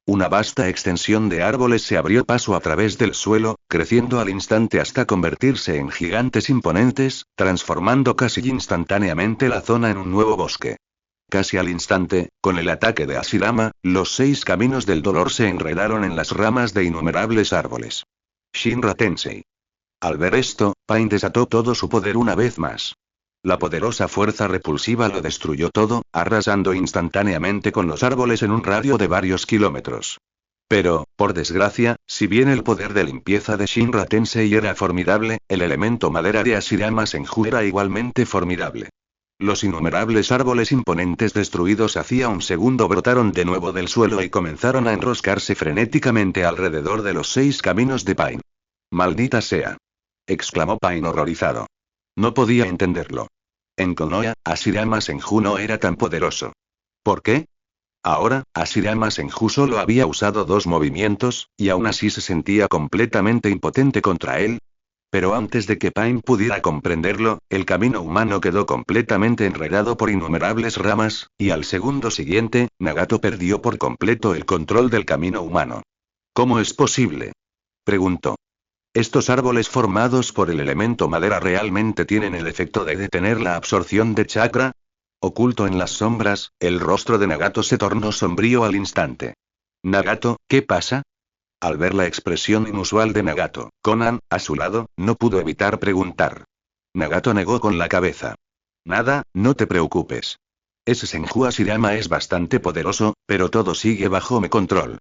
Una vasta extensión de árboles se abrió paso a través del suelo, creciendo al instante hasta convertirse en gigantes imponentes, transformando casi instantáneamente la zona en un nuevo bosque. Casi al instante, con el ataque de Hashirama, los 6 caminos del dolor se enredaron en las ramas de innumerables árboles. Shinra Tensei. Al ver esto, Pain desató todo su poder una vez más. La poderosa fuerza repulsiva lo destruyó todo, arrasando instantáneamente con los árboles en un radio de varios kilómetros. Pero, por desgracia, si bien el poder de limpieza de Shinra Tensei era formidable, el elemento madera de Hashirama Senju era igualmente formidable. Los innumerables árboles imponentes destruidos hacía un segundo brotaron de nuevo del suelo y comenzaron a enroscarse frenéticamente alrededor de los 6 caminos de Pain. ¡Maldita sea!, exclamó Pain horrorizado. No podía entenderlo. En Konoha, Hashirama Senju no era tan poderoso. ¿Por qué? Ahora, Hashirama Senju solo había usado 2 movimientos, y aún así se sentía completamente impotente contra él. Pero antes de que Pain pudiera comprenderlo, el camino humano quedó completamente enredado por innumerables ramas, y al segundo siguiente, Nagato perdió por completo el control del camino humano. ¿Cómo es posible?, preguntó. ¿Estos árboles formados por el elemento madera realmente tienen el efecto de detener la absorción de chakra? Oculto en las sombras, el rostro de Nagato se tornó sombrío al instante. Nagato, ¿qué pasa? Al ver la expresión inusual de Nagato, Konan, a su lado, no pudo evitar preguntar. Nagato negó con la cabeza. Nada, no te preocupes. Ese Senju Hashirama es bastante poderoso, pero todo sigue bajo mi control.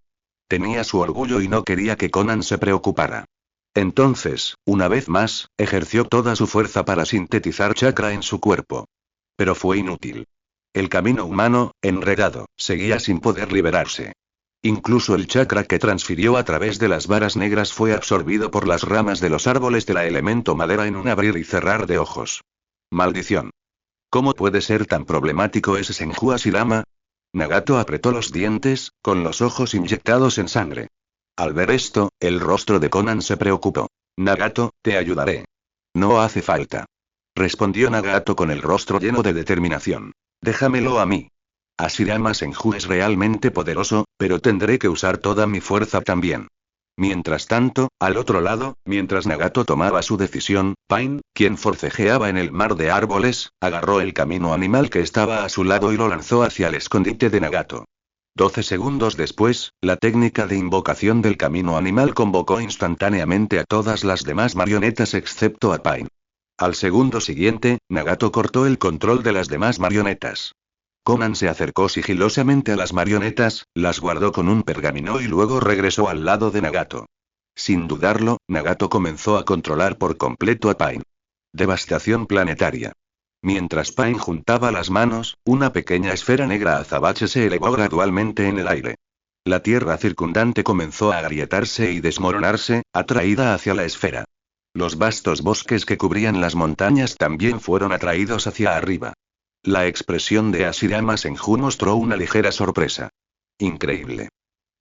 Tenía su orgullo y no quería que Konan se preocupara. Entonces, una vez más, ejerció toda su fuerza para sintetizar chakra en su cuerpo. Pero fue inútil. El camino humano, enredado, seguía sin poder liberarse. Incluso el chakra que transfirió a través de las varas negras fue absorbido por las ramas de los árboles del elemento madera en un abrir y cerrar de ojos. ¡Maldición! ¿Cómo puede ser tan problemático ese Senju Hashirama? Nagato apretó los dientes, con los ojos inyectados en sangre. Al ver esto, el rostro de Konan se preocupó. Nagato, te ayudaré. No hace falta, respondió Nagato con el rostro lleno de determinación. Déjamelo a mí. Hashirama Senju es realmente poderoso, pero tendré que usar toda mi fuerza también. Mientras tanto, al otro lado, mientras Nagato tomaba su decisión, Pain, quien forcejeaba en el mar de árboles, agarró el camino animal que estaba a su lado y lo lanzó hacia el escondite de Nagato. 12 segundos después, la técnica de invocación del camino animal convocó instantáneamente a todas las demás marionetas excepto a Pain. Al segundo siguiente, Nagato cortó el control de las demás marionetas. Konan se acercó sigilosamente a las marionetas, las guardó con un pergamino y luego regresó al lado de Nagato. Sin dudarlo, Nagato comenzó a controlar por completo a Pain. Devastación planetaria. Mientras Pain juntaba las manos, una pequeña esfera negra azabache se elevó gradualmente en el aire. La tierra circundante comenzó a agrietarse y desmoronarse, atraída hacia la esfera. Los vastos bosques que cubrían las montañas también fueron atraídos hacia arriba. La expresión de Hashirama Senju mostró una ligera sorpresa. Increíble.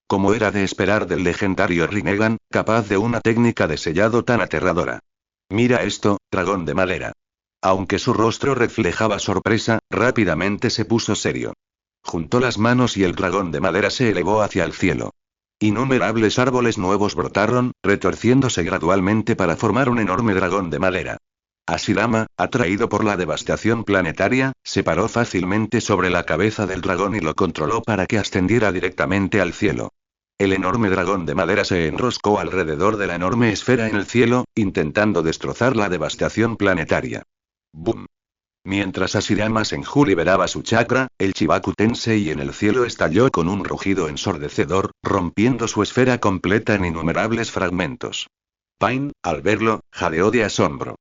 Como era de esperar del legendario Rinnegan, capaz de una técnica de sellado tan aterradora. Mira esto, dragón de madera. Aunque su rostro reflejaba sorpresa, rápidamente se puso serio. Juntó las manos y el dragón de madera se elevó hacia el cielo. Innumerables árboles nuevos brotaron, retorciéndose gradualmente para formar un enorme dragón de madera. Hashirama, atraído por la devastación planetaria, se paró fácilmente sobre la cabeza del dragón y lo controló para que ascendiera directamente al cielo. El enorme dragón de madera se enroscó alrededor de la enorme esfera en el cielo, intentando destrozar la devastación planetaria. ¡Bum! Mientras Hashirama Senju liberaba su chakra, el Chibaku Tensei en el cielo estalló con un rugido ensordecedor, rompiendo su esfera completa en innumerables fragmentos. Pain, al verlo, jadeó de asombro.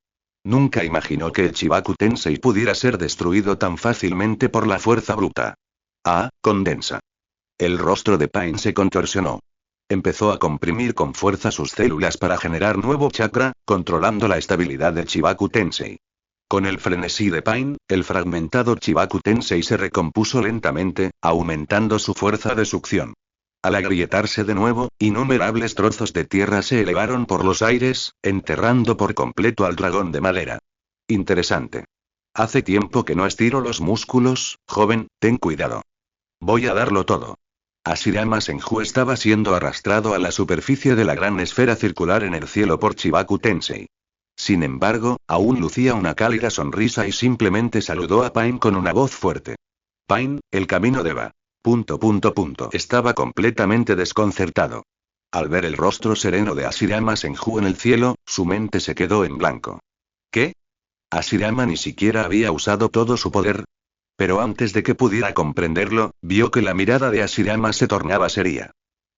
Nunca imaginó que el Chibaku Tensei pudiera ser destruido tan fácilmente por la fuerza bruta. Ah, condensa. El rostro de Pain se contorsionó. Empezó a comprimir con fuerza sus células para generar nuevo chakra, controlando la estabilidad del Chibaku Tensei. Con el frenesí de Pain, el fragmentado Chibaku Tensei se recompuso lentamente, aumentando su fuerza de succión. Al agrietarse de nuevo, innumerables trozos de tierra se elevaron por los aires, enterrando por completo al dragón de madera. Interesante. Hace tiempo que no estiro los músculos, joven, ten cuidado. Voy a darlo todo. Hashirama Senju estaba siendo arrastrado a la superficie de la gran esfera circular en el cielo por Chibaku Tensei. Sin embargo, aún lucía una cálida sonrisa y simplemente saludó a Pain con una voz fuerte. Pain, el camino de Eva. Estaba completamente desconcertado. Al ver el rostro sereno de Hashirama Senju en el cielo, su mente se quedó en blanco. ¿Qué? ¿Hashirama ni siquiera había usado todo su poder? Pero antes de que pudiera comprenderlo, vio que la mirada de Hashirama se tornaba seria.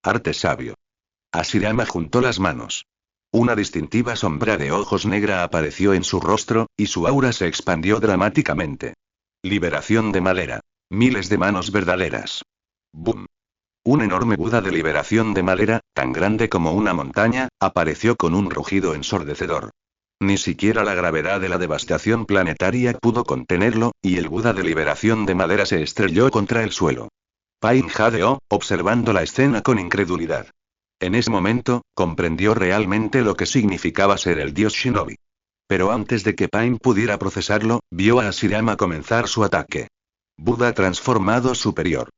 Arte sabio. Hashirama juntó las manos. Una distintiva sombra de ojos negra apareció en su rostro, y su aura se expandió dramáticamente. Liberación de madera. Miles de manos verdaderas. ¡Bum! Un enorme Buda de liberación de madera, tan grande como una montaña, apareció con un rugido ensordecedor. Ni siquiera la gravedad de la devastación planetaria pudo contenerlo, y el Buda de liberación de madera se estrelló contra el suelo. Pain jadeó, observando la escena con incredulidad. En ese momento, comprendió realmente lo que significaba ser el dios Shinobi. Pero antes de que Pain pudiera procesarlo, vio a Hashirama comenzar su ataque. Buda transformado superior.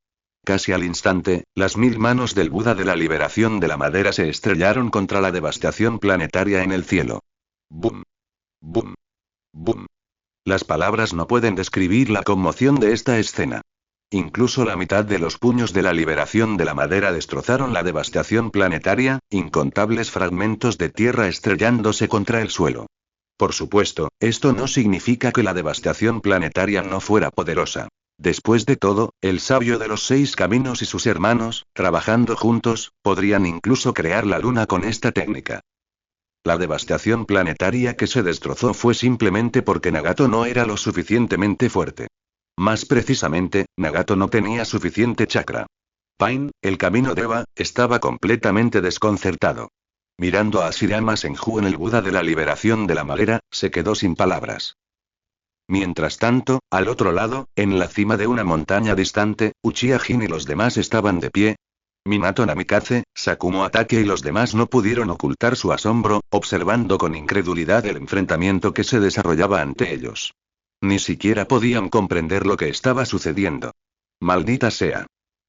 Casi al instante, las 1000 manos del Buda de la liberación de la madera se estrellaron contra la devastación planetaria en el cielo. ¡Bum! ¡Bum! ¡Bum! Las palabras no pueden describir la conmoción de esta escena. Incluso la mitad de los puños de la liberación de la madera destrozaron la devastación planetaria, incontables fragmentos de tierra estrellándose contra el suelo. Por supuesto, esto no significa que la devastación planetaria no fuera poderosa. Después de todo, el sabio de los 6 caminos y sus hermanos, trabajando juntos, podrían incluso crear la luna con esta técnica. La devastación planetaria que se destrozó fue simplemente porque Nagato no era lo suficientemente fuerte. Más precisamente, Nagato no tenía suficiente chakra. Pain, el camino de Eva, estaba completamente desconcertado. Mirando a Hashirama Senju en el Buda de la liberación de la madera, se quedó sin palabras. Mientras tanto, al otro lado, en la cima de una montaña distante, Uchiha Jin y los demás estaban de pie. Minato Namikaze, Sakumo Atake y los demás no pudieron ocultar su asombro, observando con incredulidad el enfrentamiento que se desarrollaba ante ellos. Ni siquiera podían comprender lo que estaba sucediendo. Maldita sea.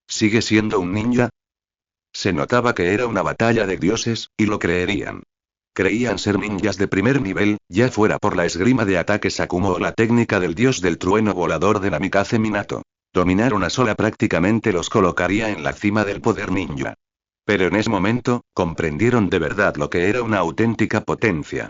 ¿Sigue siendo un ninja? Se notaba que era una batalla de dioses, y lo creerían. Creían ser ninjas de primer nivel, ya fuera por la esgrima de ataque Sakumo o la técnica del dios del trueno volador de Namikaze Minato. Dominar una sola prácticamente los colocaría en la cima del poder ninja. Pero en ese momento, comprendieron de verdad lo que era una auténtica potencia.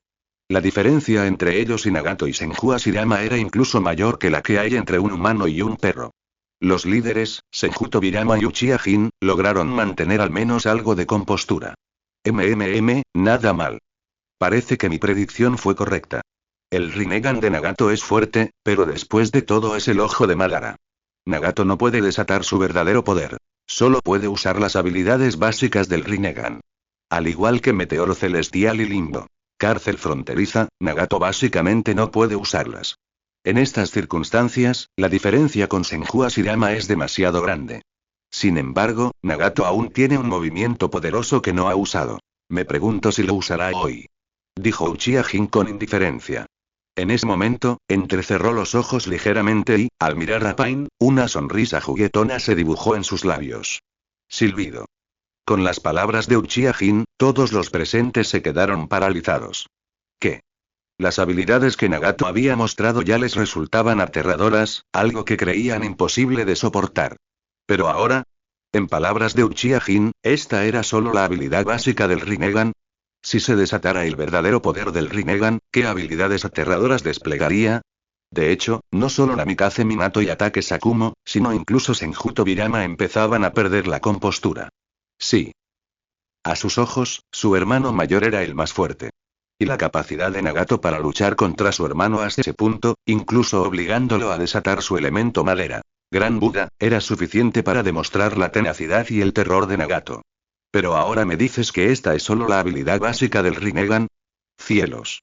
La diferencia entre ellos y Nagato y Senju Hashirama era incluso mayor que la que hay entre un humano y un perro. Los líderes, Senju Tobirama y Uchiha Jin, lograron mantener al menos algo de compostura. Nada mal. Parece que mi predicción fue correcta. El Rinnegan de Nagato es fuerte, pero después de todo es el ojo de Madara. Nagato no puede desatar su verdadero poder. Solo puede usar las habilidades básicas del Rinnegan. Al igual que Meteoro Celestial y Limbo. Cárcel fronteriza, Nagato básicamente no puede usarlas. En estas circunstancias, la diferencia con Senju Hashirama es demasiado grande. Sin embargo, Nagato aún tiene un movimiento poderoso que no ha usado. Me pregunto si lo usará hoy. Dijo Uchiha Jin con indiferencia. En ese momento, entrecerró los ojos ligeramente y, al mirar a Pain, una sonrisa juguetona se dibujó en sus labios. Silbido. Con las palabras de Uchiha Jin, todos los presentes se quedaron paralizados. ¿Qué? Las habilidades que Nagato había mostrado ya les resultaban aterradoras, algo que creían imposible de soportar. Pero ahora, en palabras de Uchiha Jin, esta era solo la habilidad básica del Rinnegan. Si se desatara el verdadero poder del Rinnegan, ¿qué habilidades aterradoras desplegaría? De hecho, no solo Namikaze Minato y Atake Sakumo, sino incluso Senju Tobirama empezaban a perder la compostura. Sí. A sus ojos, su hermano mayor era el más fuerte. Y la capacidad de Nagato para luchar contra su hermano hasta ese punto, incluso obligándolo a desatar su elemento madera. Gran Buda, era suficiente para demostrar la tenacidad y el terror de Nagato. Pero ahora me dices que esta es solo la habilidad básica del Rinnegan. Cielos.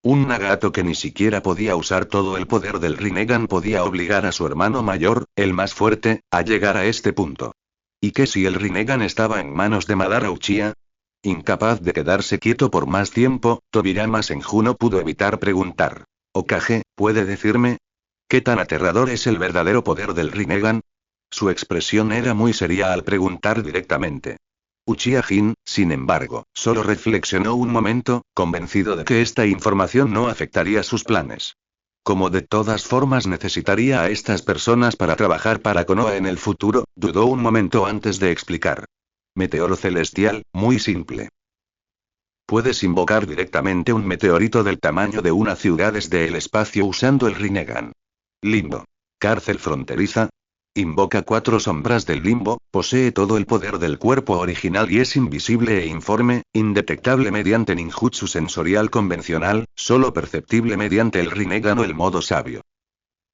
Un Nagato que ni siquiera podía usar todo el poder del Rinnegan podía obligar a su hermano mayor, el más fuerte, a llegar a este punto. ¿Y qué si el Rinnegan estaba en manos de Madara Uchiha? Incapaz de quedarse quieto por más tiempo, Tobirama Senju no pudo evitar preguntar. Hokage, ¿puede decirme? ¿Qué tan aterrador es el verdadero poder del Rinnegan? Su expresión era muy seria al preguntar directamente. Uchiha Jin, sin embargo, solo reflexionó un momento, convencido de que esta información no afectaría sus planes. Como de todas formas necesitaría a estas personas para trabajar para Konoha en el futuro, dudó un momento antes de explicar. Meteoro celestial, muy simple. Puedes invocar directamente un meteorito del tamaño de una ciudad desde el espacio usando el Rinnegan. Limbo. Cárcel fronteriza. Invoca 4 sombras del limbo, posee todo el poder del cuerpo original y es invisible e informe, indetectable mediante ninjutsu sensorial convencional, solo perceptible mediante el Rinnegan o el modo sabio.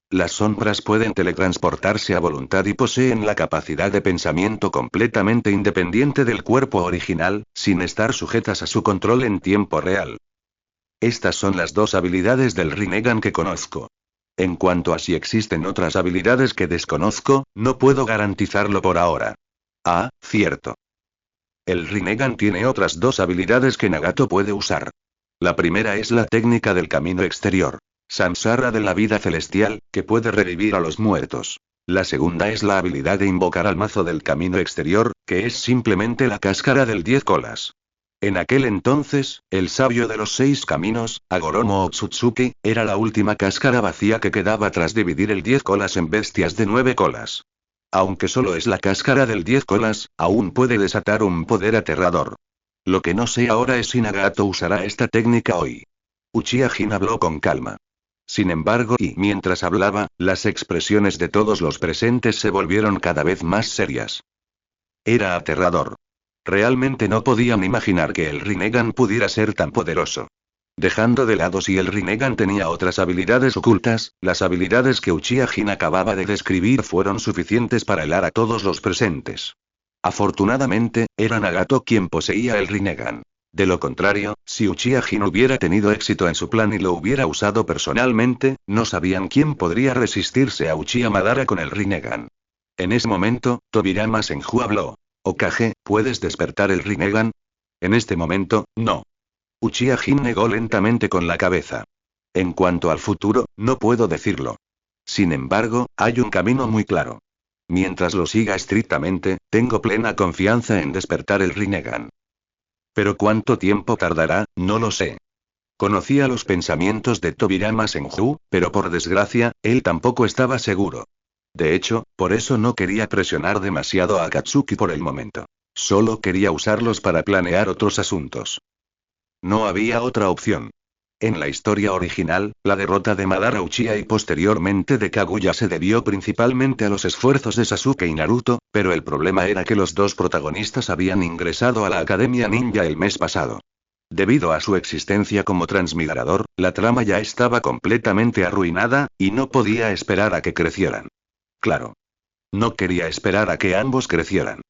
Las sombras pueden teletransportarse a voluntad y poseen la capacidad de pensamiento completamente independiente del cuerpo original, sin estar sujetas a su control en tiempo real. Estas son las 2 habilidades del Rinnegan que conozco. En cuanto a si existen otras habilidades que desconozco, no puedo garantizarlo por ahora. Ah, cierto. El Rinnegan tiene otras 2 habilidades que Nagato puede usar. La primera es la técnica del camino exterior. Samsara de la vida celestial, que puede revivir a los muertos. La segunda es la habilidad de invocar al mazo del camino exterior, que es simplemente la cáscara del 10 colas. En aquel entonces, el sabio de los 6 caminos, Agoromo Otsutsuki, era la última cáscara vacía que quedaba tras dividir el 10 colas en bestias de 9 colas. Aunque solo es la cáscara del 10 colas, aún puede desatar un poder aterrador. Lo que no sé ahora es si Nagato usará esta técnica hoy. Uchiha Jin habló con calma. Sin embargo, y mientras hablaba, las expresiones de todos los presentes se volvieron cada vez más serias. Era aterrador. Realmente no podían imaginar que el Rinnegan pudiera ser tan poderoso. Dejando de lado si el Rinnegan tenía otras habilidades ocultas, las habilidades que Uchiha Jin acababa de describir fueron suficientes para helar a todos los presentes. Afortunadamente, era Nagato quien poseía el Rinnegan. De lo contrario, si Uchiha Jin hubiera tenido éxito en su plan y lo hubiera usado personalmente, no sabían quién podría resistirse a Uchiha Madara con el Rinnegan. En ese momento, Tobirama Senju habló. Okage, ¿puedes despertar el Rinnegan? En este momento, no. Uchiha Jin negó lentamente con la cabeza. En cuanto al futuro, no puedo decirlo. Sin embargo, hay un camino muy claro. Mientras lo siga estrictamente, tengo plena confianza en despertar el Rinnegan. Pero cuánto tiempo tardará, no lo sé. Conocía los pensamientos de Tobirama Senju, pero por desgracia, él tampoco estaba seguro. De hecho, por eso no quería presionar demasiado a Akatsuki por el momento. Solo quería usarlos para planear otros asuntos. No había otra opción. En la historia original, la derrota de Madara Uchiha y posteriormente de Kaguya se debió principalmente a los esfuerzos de Sasuke y Naruto, pero el problema era que los 2 protagonistas habían ingresado a la Academia Ninja el mes pasado. Debido a su existencia como transmigrador, la trama ya estaba completamente arruinada, y no podía esperar a que crecieran. Claro. No quería esperar a que ambos crecieran.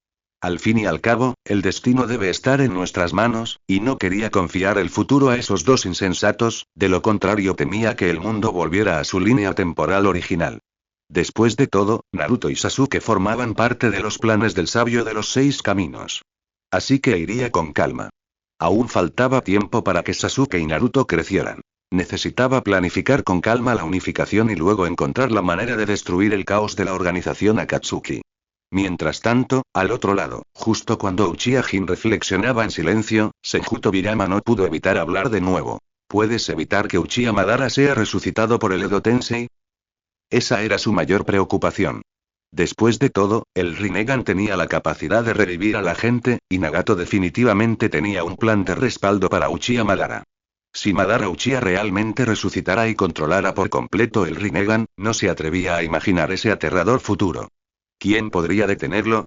Al fin y al cabo, el destino debe estar en nuestras manos, y no quería confiar el futuro a esos 2 insensatos, de lo contrario temía que el mundo volviera a su línea temporal original. Después de todo, Naruto y Sasuke formaban parte de los planes del sabio de los 6 caminos. Así que iría con calma. Aún faltaba tiempo para que Sasuke y Naruto crecieran. Necesitaba planificar con calma la unificación y luego encontrar la manera de destruir el caos de la organización Akatsuki. Mientras tanto, al otro lado, justo cuando Uchiha Jin reflexionaba en silencio, Senju Tobirama no pudo evitar hablar de nuevo. ¿Puedes evitar que Uchiha Madara sea resucitado por el Edo Tensei? Esa era su mayor preocupación. Después de todo, el Rinnegan tenía la capacidad de revivir a la gente, y Nagato definitivamente tenía un plan de respaldo para Uchiha Madara. Si Madara Uchiha realmente resucitara y controlara por completo el Rinnegan, no se atrevía a imaginar ese aterrador futuro. ¿Quién podría detenerlo?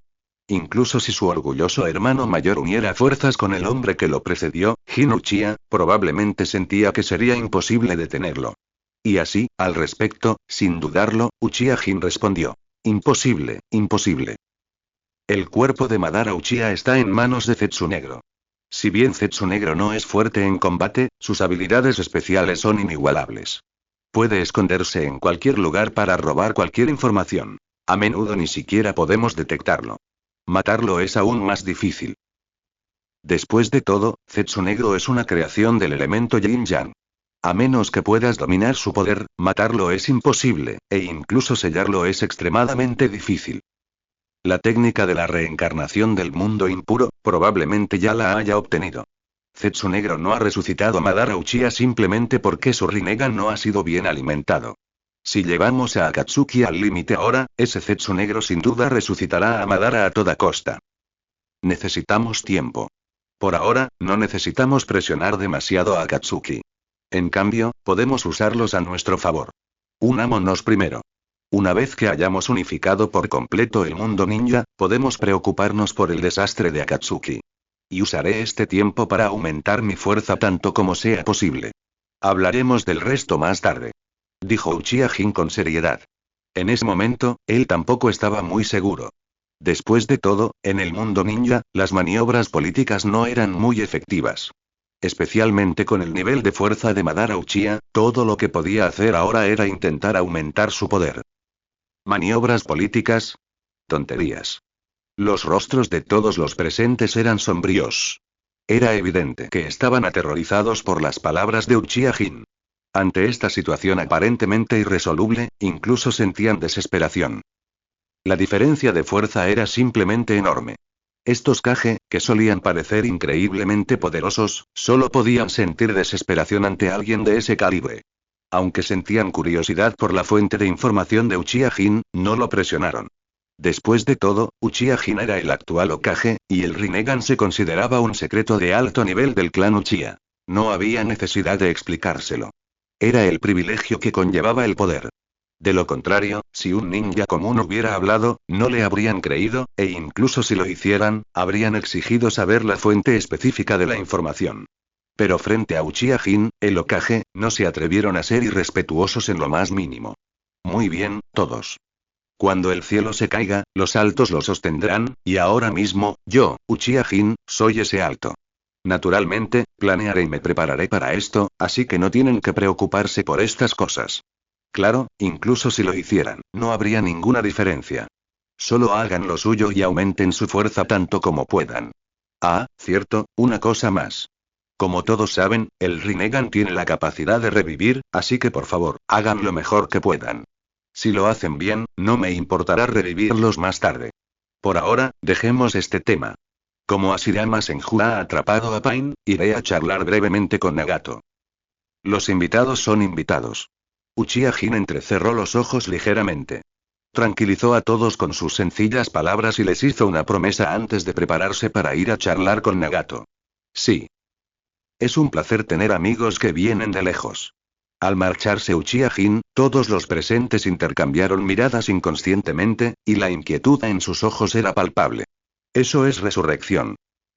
Incluso si su orgulloso hermano mayor uniera fuerzas con el hombre que lo precedió, Jin Uchiha, probablemente sentía que sería imposible detenerlo. Y así, al respecto, sin dudarlo, Uchiha Jin respondió. Imposible, imposible. El cuerpo de Madara Uchiha está en manos de Zetsu Negro. Si bien Zetsu Negro no es fuerte en combate, sus habilidades especiales son inigualables. Puede esconderse en cualquier lugar para robar cualquier información. A menudo ni siquiera podemos detectarlo. Matarlo es aún más difícil. Después de todo, Zetsu Negro es una creación del elemento Yin-Yang. A menos que puedas dominar su poder, matarlo es imposible, e incluso sellarlo es extremadamente difícil. La técnica de la reencarnación del mundo impuro, probablemente ya la haya obtenido. Zetsu Negro no ha resucitado a Madara Uchiha simplemente porque su Rinnegan no ha sido bien alimentado. Si llevamos a Akatsuki al límite ahora, ese Zetsu Negro sin duda resucitará a Madara a toda costa. Necesitamos tiempo. Por ahora, no necesitamos presionar demasiado a Akatsuki. En cambio, podemos usarlos a nuestro favor. Unámonos primero. Una vez que hayamos unificado por completo el mundo ninja, podemos preocuparnos por el desastre de Akatsuki. Y usaré este tiempo para aumentar mi fuerza tanto como sea posible. Hablaremos del resto más tarde. Dijo Uchiha Jin con seriedad. En ese momento, él tampoco estaba muy seguro. Después de todo, en el mundo ninja, las maniobras políticas no eran muy efectivas. Especialmente con el nivel de fuerza de Madara Uchiha, todo lo que podía hacer ahora era intentar aumentar su poder. ¿Maniobras políticas? Tonterías. Los rostros de todos los presentes eran sombríos. Era evidente que estaban aterrorizados por las palabras de Uchiha Jin. Ante esta situación aparentemente irresoluble, incluso sentían desesperación. La diferencia de fuerza era simplemente enorme. Estos Kage, que solían parecer increíblemente poderosos, solo podían sentir desesperación ante alguien de ese calibre. Aunque sentían curiosidad por la fuente de información de Uchiha Jin, no lo presionaron. Después de todo, Uchiha Jin era el actual Hokage, y el Rinnegan se consideraba un secreto de alto nivel del clan Uchiha. No había necesidad de explicárselo. Era el privilegio que conllevaba el poder. De lo contrario, si un ninja común hubiera hablado, no le habrían creído, e incluso si lo hicieran, habrían exigido saber la fuente específica de la información. Pero frente a Uchiha Jin, el Hokage, no se atrevieron a ser irrespetuosos en lo más mínimo. Muy bien, todos. Cuando el cielo se caiga, los altos lo sostendrán, y ahora mismo, yo, Uchiha Jin, soy ese alto. Naturalmente, planearé y me prepararé para esto, así que no tienen que preocuparse por estas cosas. Claro, incluso si lo hicieran, no habría ninguna diferencia. Solo hagan lo suyo y aumenten su fuerza tanto como puedan. Ah, cierto, una cosa más. Como todos saben, el Rinnegan tiene la capacidad de revivir, así que por favor, hagan lo mejor que puedan. Si lo hacen bien, no me importará revivirlos más tarde. Por ahora, dejemos este tema. Como Hashirama Senju ha atrapado a Pain, iré a charlar brevemente con Nagato. Los invitados son invitados. Uchiha Jin entrecerró los ojos ligeramente. Tranquilizó a todos con sus sencillas palabras y les hizo una promesa antes de prepararse para ir a charlar con Nagato. Sí. Es un placer tener amigos que vienen de lejos. Al marcharse Uchiha Jin, todos los presentes intercambiaron miradas inconscientemente, y la inquietud en sus ojos era palpable. Eso es resurrección.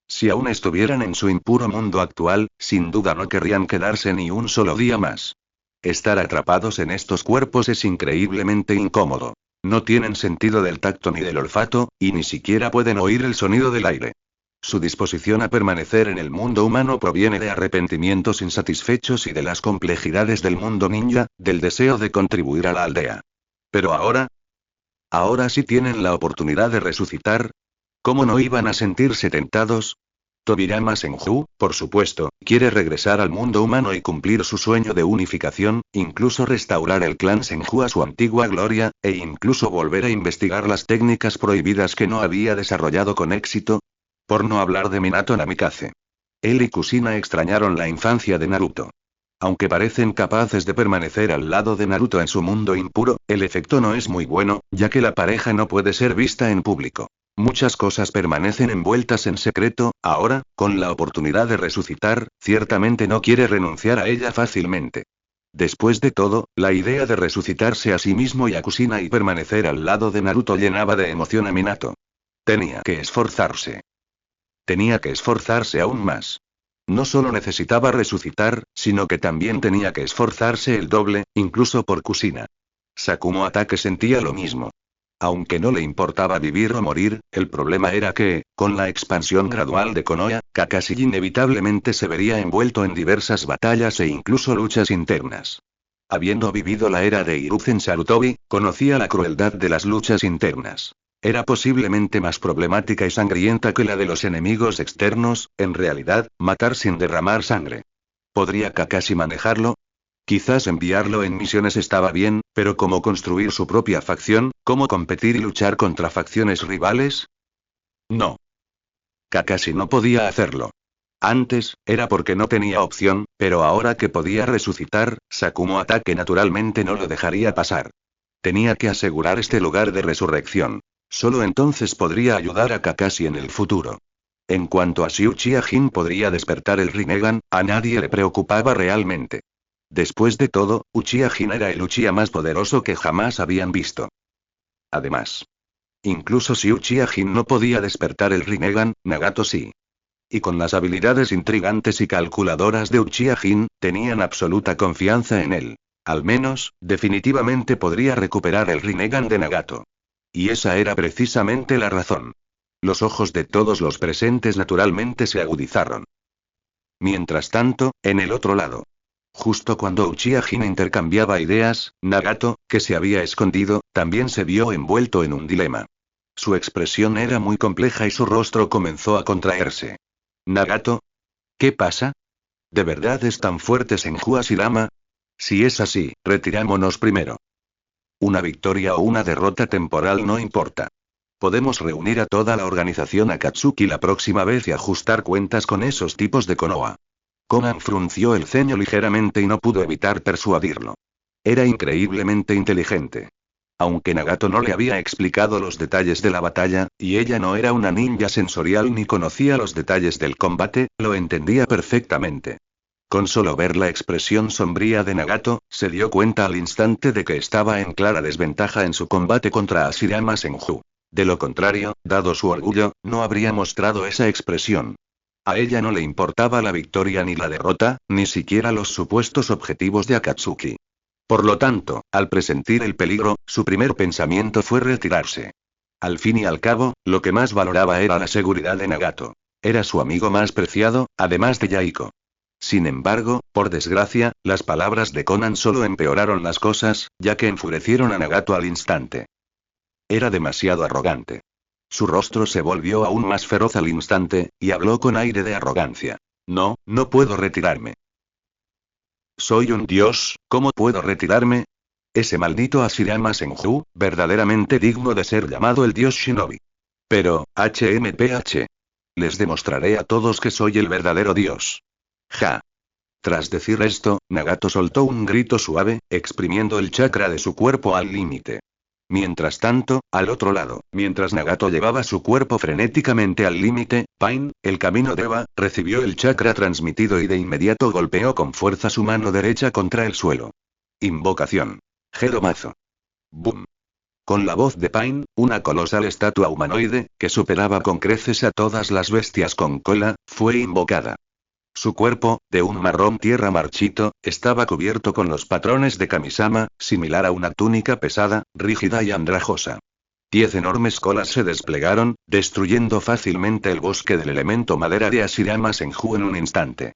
Si aún estuvieran en su impuro mundo actual, sin duda no querrían quedarse ni un solo día más. Estar atrapados en estos cuerpos es increíblemente incómodo. No tienen sentido del tacto ni del olfato, y ni siquiera pueden oír el sonido del aire. Su disposición a permanecer en el mundo humano proviene de arrepentimientos insatisfechos y de las complejidades del mundo ninja, del deseo de contribuir a la aldea. Pero ahora sí tienen la oportunidad de resucitar. ¿Cómo no iban a sentirse tentados? Tobirama Senju, por supuesto, quiere regresar al mundo humano y cumplir su sueño de unificación, incluso restaurar el clan Senju a su antigua gloria, e incluso volver a investigar las técnicas prohibidas que no había desarrollado con éxito. Por no hablar de Minato Namikaze. Él y Kushina extrañaron la infancia de Naruto. Aunque parecen capaces de permanecer al lado de Naruto en su mundo impuro, el efecto no es muy bueno, ya que la pareja no puede ser vista en público. Muchas cosas permanecen envueltas en secreto, ahora, con la oportunidad de resucitar, ciertamente no quiere renunciar a ella fácilmente. Después de todo, la idea de resucitarse a sí mismo y a Kushina y permanecer al lado de Naruto llenaba de emoción a Minato. Tenía que esforzarse. Tenía que esforzarse aún más. No solo necesitaba resucitar, sino que también tenía que esforzarse el doble, incluso por Kushina. Sakumo Atake sentía lo mismo. Aunque no le importaba vivir o morir, el problema era que, con la expansión gradual de Konoha, Kakashi inevitablemente se vería envuelto en diversas batallas e incluso luchas internas. Habiendo vivido la era de Hiruzen Sarutobi, conocía la crueldad de las luchas internas. Era posiblemente más problemática y sangrienta que la de los enemigos externos, en realidad, matar sin derramar sangre. ¿Podría Kakashi manejarlo? Quizás enviarlo en misiones estaba bien, pero ¿cómo construir su propia facción? ¿Cómo competir y luchar contra facciones rivales? No. Kakashi no podía hacerlo. Antes, era porque no tenía opción, pero ahora que podía resucitar, Sakumo Atake naturalmente no lo dejaría pasar. Tenía que asegurar este lugar de resurrección. Solo entonces podría ayudar a Kakashi en el futuro. En cuanto a si Uchiha Jin podría despertar el Rinnegan, a nadie le preocupaba realmente. Después de todo, Uchiha Jin era el Uchiha más poderoso que jamás habían visto. Además, incluso si Uchiha Jin no podía despertar el Rinnegan, Nagato sí. Y con las habilidades intrigantes y calculadoras de Uchiha Jin, tenían absoluta confianza en él. Al menos, definitivamente podría recuperar el Rinnegan de Nagato. Y esa era precisamente la razón. Los ojos de todos los presentes naturalmente se agudizaron. Mientras tanto, en el otro lado. Justo cuando Uchiha Jin intercambiaba ideas, Nagato, que se había escondido, también se vio envuelto en un dilema. Su expresión era muy compleja y su rostro comenzó a contraerse. Nagato. ¿Qué pasa? ¿De verdad es tan fuerte Senju Hashirama? Si es así, retirámonos primero. Una victoria o una derrota temporal no importa. Podemos reunir a toda la organización Akatsuki la próxima vez y ajustar cuentas con esos tipos de Konoha. Konan frunció el ceño ligeramente y no pudo evitar persuadirlo. Era increíblemente inteligente. Aunque Nagato no le había explicado los detalles de la batalla, y ella no era una ninja sensorial ni conocía los detalles del combate, lo entendía perfectamente. Con solo ver la expresión sombría de Nagato, se dio cuenta al instante de que estaba en clara desventaja en su combate contra Hashirama Senju. De lo contrario, dado su orgullo, no habría mostrado esa expresión. A ella no le importaba la victoria ni la derrota, ni siquiera los supuestos objetivos de Akatsuki. Por lo tanto, al presentir el peligro, su primer pensamiento fue retirarse. Al fin y al cabo, lo que más valoraba era la seguridad de Nagato. Era su amigo más preciado, además de Yaiko. Sin embargo, por desgracia, las palabras de Konan solo empeoraron las cosas, ya que enfurecieron a Nagato al instante. Era demasiado arrogante. Su rostro se volvió aún más feroz al instante, y habló con aire de arrogancia. No, no puedo retirarme. Soy un dios, ¿cómo puedo retirarme? Ese maldito Hashirama Senju, verdaderamente digno de ser llamado el dios Shinobi. Pero, HMPH. Les demostraré a todos que soy el verdadero dios. Ja. Tras decir esto, Nagato soltó un grito suave, exprimiendo el chakra de su cuerpo al límite. Mientras tanto, al otro lado, mientras Nagato llevaba su cuerpo frenéticamente al límite, Pain, el camino Deva, recibió el chakra transmitido y de inmediato golpeó con fuerza su mano derecha contra el suelo. Invocación. Gedomazo. Boom. Con la voz de Pain, una colosal estatua humanoide, que superaba con creces a todas las bestias con cola, fue invocada. Su cuerpo, de un marrón tierra marchito, estaba cubierto con los patrones de Kamisama, similar a una túnica pesada, rígida y andrajosa. 10 enormes colas se desplegaron, destruyendo fácilmente el bosque del elemento madera de Hashirama Senju en un instante.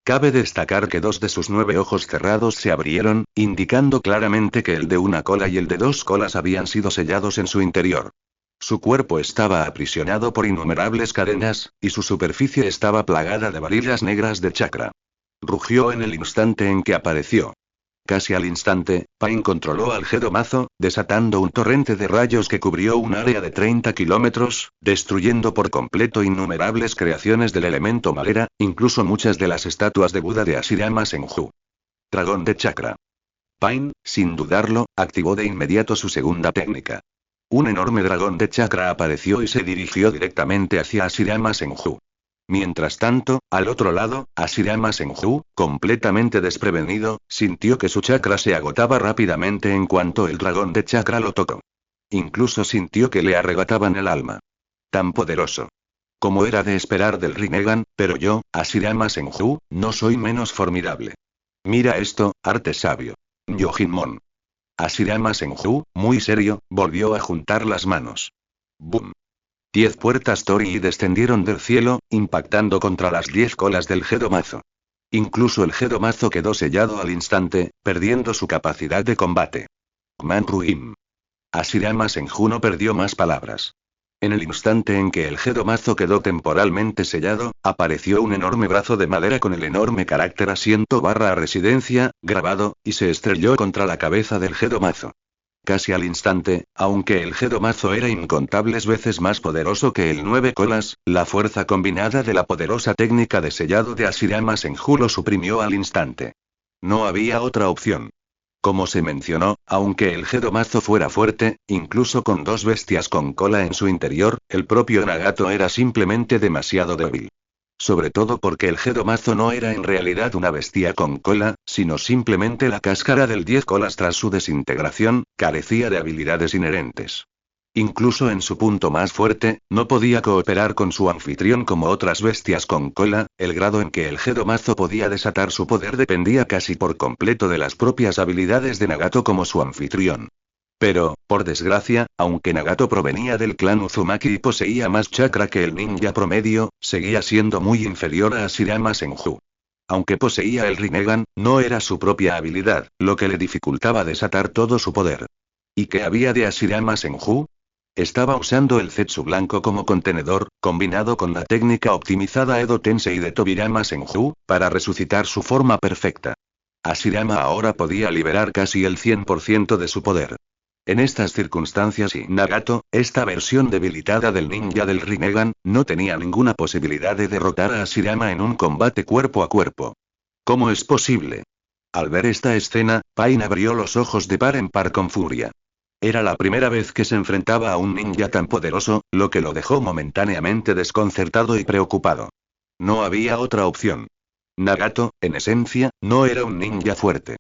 Cabe destacar que 2 de sus 9 ojos cerrados se abrieron, indicando claramente que el de una cola y el de 2 colas habían sido sellados en su interior. Su cuerpo estaba aprisionado por innumerables cadenas, y su superficie estaba plagada de varillas negras de chakra. Rugió en el instante en que apareció. Casi al instante, Pain controló al Gedomazo, desatando un torrente de rayos que cubrió un área de 30 kilómetros, destruyendo por completo innumerables creaciones del elemento madera, incluso muchas de las estatuas de Buda de Hashirama Senju. Dragón de chakra. Pain, sin dudarlo, activó de inmediato su segunda técnica. Un enorme dragón de chakra apareció y se dirigió directamente hacia Hashirama Senju. Mientras tanto, al otro lado, Hashirama Senju, completamente desprevenido, sintió que su chakra se agotaba rápidamente en cuanto el dragón de chakra lo tocó. Incluso sintió que le arrebataban el alma. Tan poderoso. Como era de esperar del Rinnegan, pero yo, Hashirama Senju, no soy menos formidable. Mira esto, arte sabio. Yojinmon. Hashirama Senju, muy serio, volvió a juntar las manos. ¡Bum! 10 puertas Torii descendieron del cielo, impactando contra las 10 colas del Gedomazo. Incluso el Gedomazo quedó sellado al instante, perdiendo su capacidad de combate. Manruim. Hashirama Senju no perdió más palabras. En el instante en que el Gedomazo quedó temporalmente sellado, apareció un enorme brazo de madera con el enorme carácter asiento / residencia, grabado, y se estrelló contra la cabeza del Gedomazo. casi al instante, aunque el Gedomazo era incontables veces más poderoso que el 9 colas, la fuerza combinada de la poderosa técnica de sellado de Hashirama Senju lo suprimió al instante. No había otra opción. Como se mencionó, aunque el Gedomazo fuera fuerte, incluso con dos bestias con cola en su interior, el propio Nagato era simplemente demasiado débil. Sobre todo porque el Gedomazo no era en realidad una bestia con cola, sino simplemente la cáscara del 10 colas tras su desintegración, carecía de habilidades inherentes. Incluso en su punto más fuerte, no podía cooperar con su anfitrión como otras bestias con cola, el grado en que el Gedomazo podía desatar su poder dependía casi por completo de las propias habilidades de Nagato como su anfitrión. Pero, por desgracia, aunque Nagato provenía del clan Uzumaki y poseía más chakra que el ninja promedio, seguía siendo muy inferior a Hashirama Senju. Aunque poseía el Rinnegan, no era su propia habilidad, lo que le dificultaba desatar todo su poder. ¿Y qué había de Hashirama Senju? Estaba usando el Zetsu blanco como contenedor, combinado con la técnica optimizada Edo Tensei de Tobirama Senju, para resucitar su forma perfecta. Hashirama ahora podía liberar casi el 100% de su poder. En estas circunstancias y Nagato, esta versión debilitada del ninja del Rinnegan, no tenía ninguna posibilidad de derrotar a Hashirama en un combate cuerpo a cuerpo. ¿Cómo es posible? Al ver esta escena, Pain abrió los ojos de par en par con furia. Era la primera vez que se enfrentaba a un ninja tan poderoso, lo que lo dejó momentáneamente desconcertado y preocupado. No había otra opción. Nagato, en esencia, no era un ninja fuerte.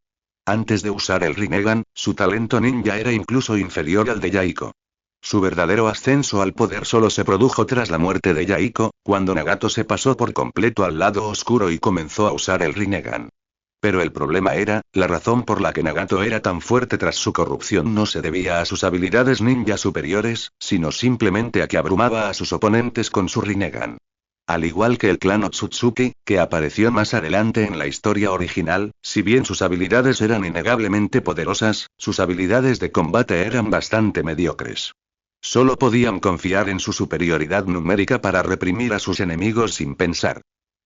Antes de usar el Rinnegan, su talento ninja era incluso inferior al de Yaiko. Su verdadero ascenso al poder solo se produjo tras la muerte de Yaiko, cuando Nagato se pasó por completo al lado oscuro y comenzó a usar el Rinnegan. Pero el problema era, la razón por la que Nagato era tan fuerte tras su corrupción no se debía a sus habilidades ninja superiores, sino simplemente a que abrumaba a sus oponentes con su Rinnegan. Al igual que el clan Otsutsuki, que apareció más adelante en la historia original, si bien sus habilidades eran innegablemente poderosas, sus habilidades de combate eran bastante mediocres. Solo podían confiar en su superioridad numérica para reprimir a sus enemigos sin pensar.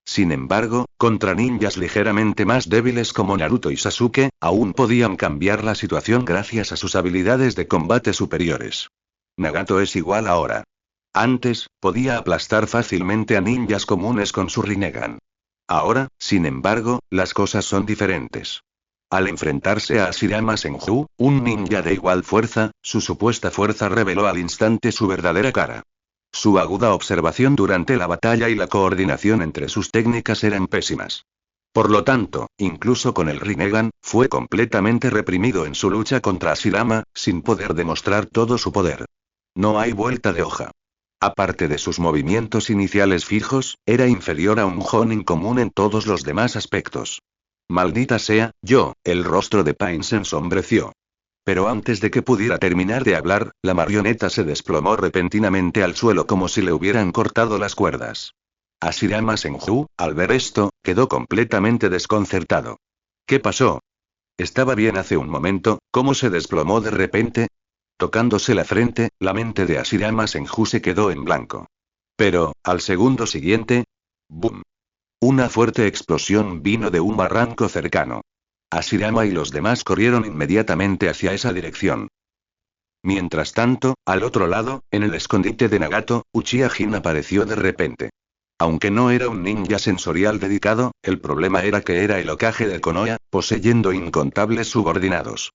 Sin embargo, contra ninjas ligeramente más débiles como Naruto y Sasuke, aún podían cambiar la situación gracias a sus habilidades de combate superiores. Nagato es igual ahora. Antes, podía aplastar fácilmente a ninjas comunes con su Rinnegan. Ahora, sin embargo, las cosas son diferentes. Al enfrentarse a Hashirama Senju, un ninja de igual fuerza, su supuesta fuerza reveló al instante su verdadera cara. Su aguda observación durante la batalla y la coordinación entre sus técnicas eran pésimas. Por lo tanto, incluso con el Rinnegan, fue completamente reprimido en su lucha contra Hashirama, sin poder demostrar todo su poder. No hay vuelta de hoja. Aparte de sus movimientos iniciales fijos, era inferior a un Jonin común en todos los demás aspectos. Maldita sea, el rostro de Pain se ensombreció. Pero antes de que pudiera terminar de hablar, la marioneta se desplomó repentinamente al suelo como si le hubieran cortado las cuerdas. Hashirama Senju, al ver esto, quedó completamente desconcertado. ¿Qué pasó? Estaba bien hace un momento, ¿cómo se desplomó de repente? Tocándose la frente, la mente de Hashirama Senju se quedó en blanco. Pero, al segundo siguiente, ¡boom! Una fuerte explosión vino de un barranco cercano. Hashirama y los demás corrieron inmediatamente hacia esa dirección. Mientras tanto, al otro lado, en el escondite de Nagato, Uchiha Jin apareció de repente. Aunque no era un ninja sensorial dedicado, el problema era que era el Hokage de Konoha, poseyendo incontables subordinados.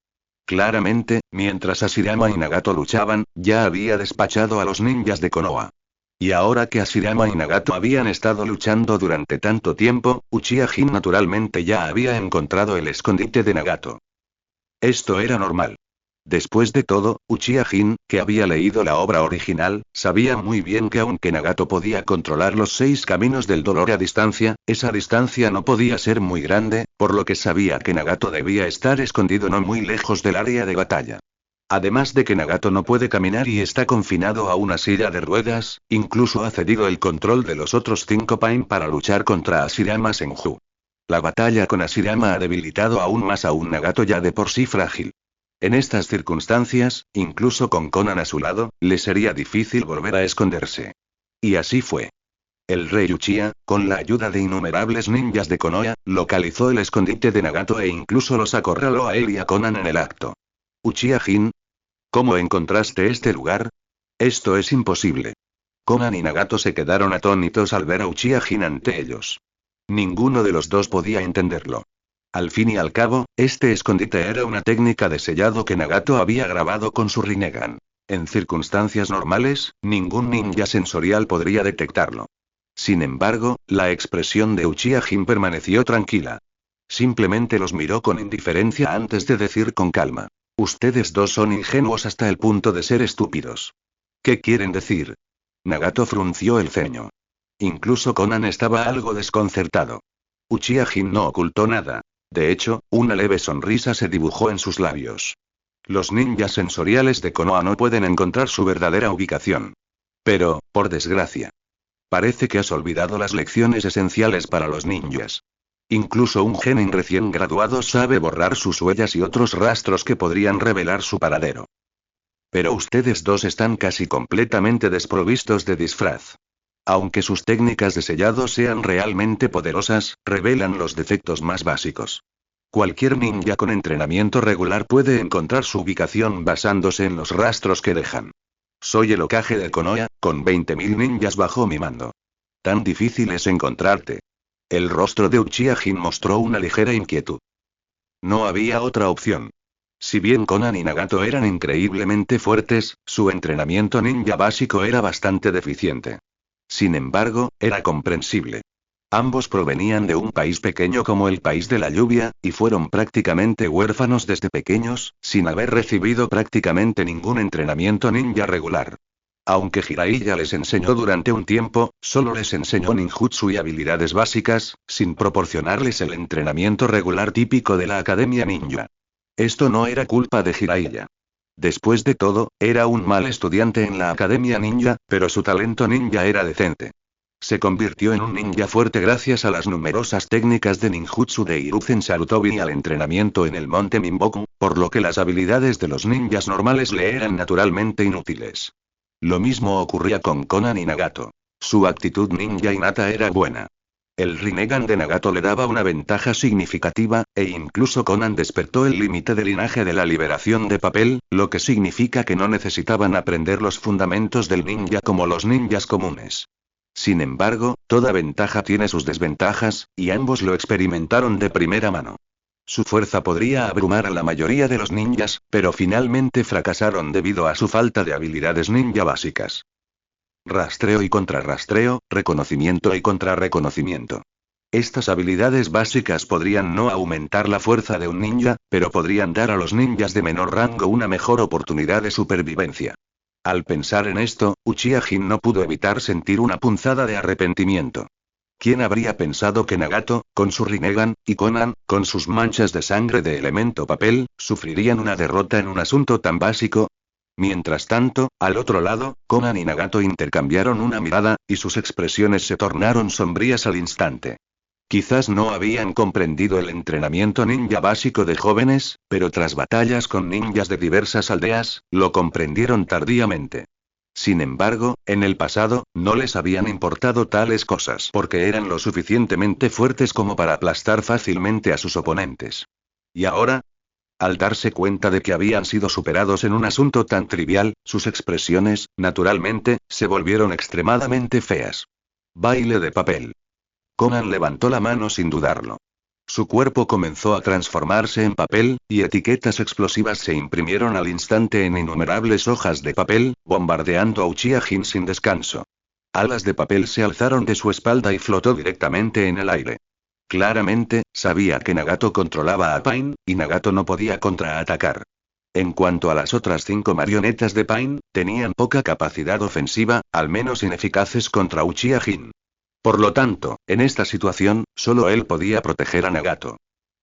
Claramente, mientras Hashirama y Nagato luchaban, ya había despachado a los ninjas de Konoha. Y ahora que Hashirama y Nagato habían estado luchando durante tanto tiempo, Uchiha Jin naturalmente ya había encontrado el escondite de Nagato. Esto era normal. Después de todo, Uchiha Jin, que había leído la obra original, sabía muy bien que aunque Nagato podía controlar los 6 caminos del dolor a distancia, esa distancia no podía ser muy grande, por lo que sabía que Nagato debía estar escondido no muy lejos del área de batalla. Además de que Nagato no puede caminar y está confinado a una silla de ruedas, incluso ha cedido el control de los otros 5 Pain para luchar contra Hashirama Senju. La batalla con Hashirama ha debilitado aún más a un Nagato ya de por sí frágil. En estas circunstancias, incluso con Konan a su lado, le sería difícil volver a esconderse. Y así fue. El rey Uchiha, con la ayuda de innumerables ninjas de Konoha, localizó el escondite de Nagato e incluso los acorraló a él y a Konan en el acto. Uchiha Jin, ¿Cómo encontraste este lugar? Esto es imposible. Conan y Nagato se quedaron atónitos al ver a Uchiha Jin ante ellos. Ninguno de los dos podía entenderlo. Al fin y al cabo, este escondite era una técnica de sellado que Nagato había grabado con su Rinnegan. En circunstancias normales, ningún ninja sensorial podría detectarlo. Sin embargo, la expresión de Uchiha Jin permaneció tranquila. Simplemente los miró con indiferencia antes de decir con calma: ustedes dos son ingenuos hasta el punto de ser estúpidos. ¿Qué quieren decir? Nagato frunció el ceño. Incluso Conan estaba algo desconcertado. Uchiha Jin no ocultó nada. De hecho, una leve sonrisa se dibujó en sus labios. Los ninjas sensoriales de Konoha no pueden encontrar su verdadera ubicación. Pero, por desgracia, parece que has olvidado las lecciones esenciales para los ninjas. Incluso un genin recién graduado sabe borrar sus huellas y otros rastros que podrían revelar su paradero. Pero ustedes dos están casi completamente desprovistos de disfraz. Aunque sus técnicas de sellado sean realmente poderosas, revelan los defectos más básicos. Cualquier ninja con entrenamiento regular puede encontrar su ubicación basándose en los rastros que dejan. Soy el Hokage de Konoha, con 20.000 ninjas bajo mi mando. Tan difícil es encontrarte. El rostro de Uchiha Jin mostró una ligera inquietud. No había otra opción. Si bien Conan y Nagato eran increíblemente fuertes, su entrenamiento ninja básico era bastante deficiente. Sin embargo, era comprensible. Ambos provenían de un país pequeño como el País de la Lluvia, y fueron prácticamente huérfanos desde pequeños, sin haber recibido prácticamente ningún entrenamiento ninja regular. Aunque Jiraiya les enseñó durante un tiempo, solo les enseñó ninjutsu y habilidades básicas, sin proporcionarles el entrenamiento regular típico de la Academia Ninja. Esto no era culpa de Jiraiya. Después de todo, era un mal estudiante en la Academia Ninja, pero su talento ninja era decente. Se convirtió en un ninja fuerte gracias a las numerosas técnicas de ninjutsu de Hiruzen Sarutobi y al entrenamiento en el monte Minboku, por lo que las habilidades de los ninjas normales le eran naturalmente inútiles. Lo mismo ocurría con Conan y Nagato. Su actitud ninja innata era buena. El Rinnegan de Nagato le daba una ventaja significativa, e incluso Conan despertó el límite de linaje de la liberación de papel, lo que significa que no necesitaban aprender los fundamentos del ninja como los ninjas comunes. Sin embargo, toda ventaja tiene sus desventajas, y ambos lo experimentaron de primera mano. Su fuerza podría abrumar a la mayoría de los ninjas, pero finalmente fracasaron debido a su falta de habilidades ninja básicas. Rastreo y contrarrastreo, reconocimiento y contrarreconocimiento. Estas habilidades básicas podrían no aumentar la fuerza de un ninja, pero podrían dar a los ninjas de menor rango una mejor oportunidad de supervivencia. Al pensar en esto, Uchiha Jin no pudo evitar sentir una punzada de arrepentimiento. ¿Quién habría pensado que Nagato, con su Rinnegan, y Conan, con sus manchas de sangre de elemento papel, sufrirían una derrota en un asunto tan básico? Mientras tanto, al otro lado, Conan y Nagato intercambiaron una mirada, y sus expresiones se tornaron sombrías al instante. Quizás no habían comprendido el entrenamiento ninja básico de jóvenes, pero tras batallas con ninjas de diversas aldeas, lo comprendieron tardíamente. Sin embargo, en el pasado, no les habían importado tales cosas porque eran lo suficientemente fuertes como para aplastar fácilmente a sus oponentes. ¿Y ahora? Al darse cuenta de que habían sido superados en un asunto tan trivial, sus expresiones, naturalmente, se volvieron extremadamente feas. Baile de papel. Conan levantó la mano sin dudarlo. Su cuerpo comenzó a transformarse en papel, y etiquetas explosivas se imprimieron al instante en innumerables hojas de papel, bombardeando a Uchiha Jin sin descanso. Alas de papel se alzaron de su espalda y flotó directamente en el aire. Claramente, sabía que Nagato controlaba a Pain, y Nagato no podía contraatacar. En cuanto a las otras 5 marionetas de Pain, tenían poca capacidad ofensiva, al menos ineficaces contra Uchiha Jin. Por lo tanto, en esta situación, solo él podía proteger a Nagato.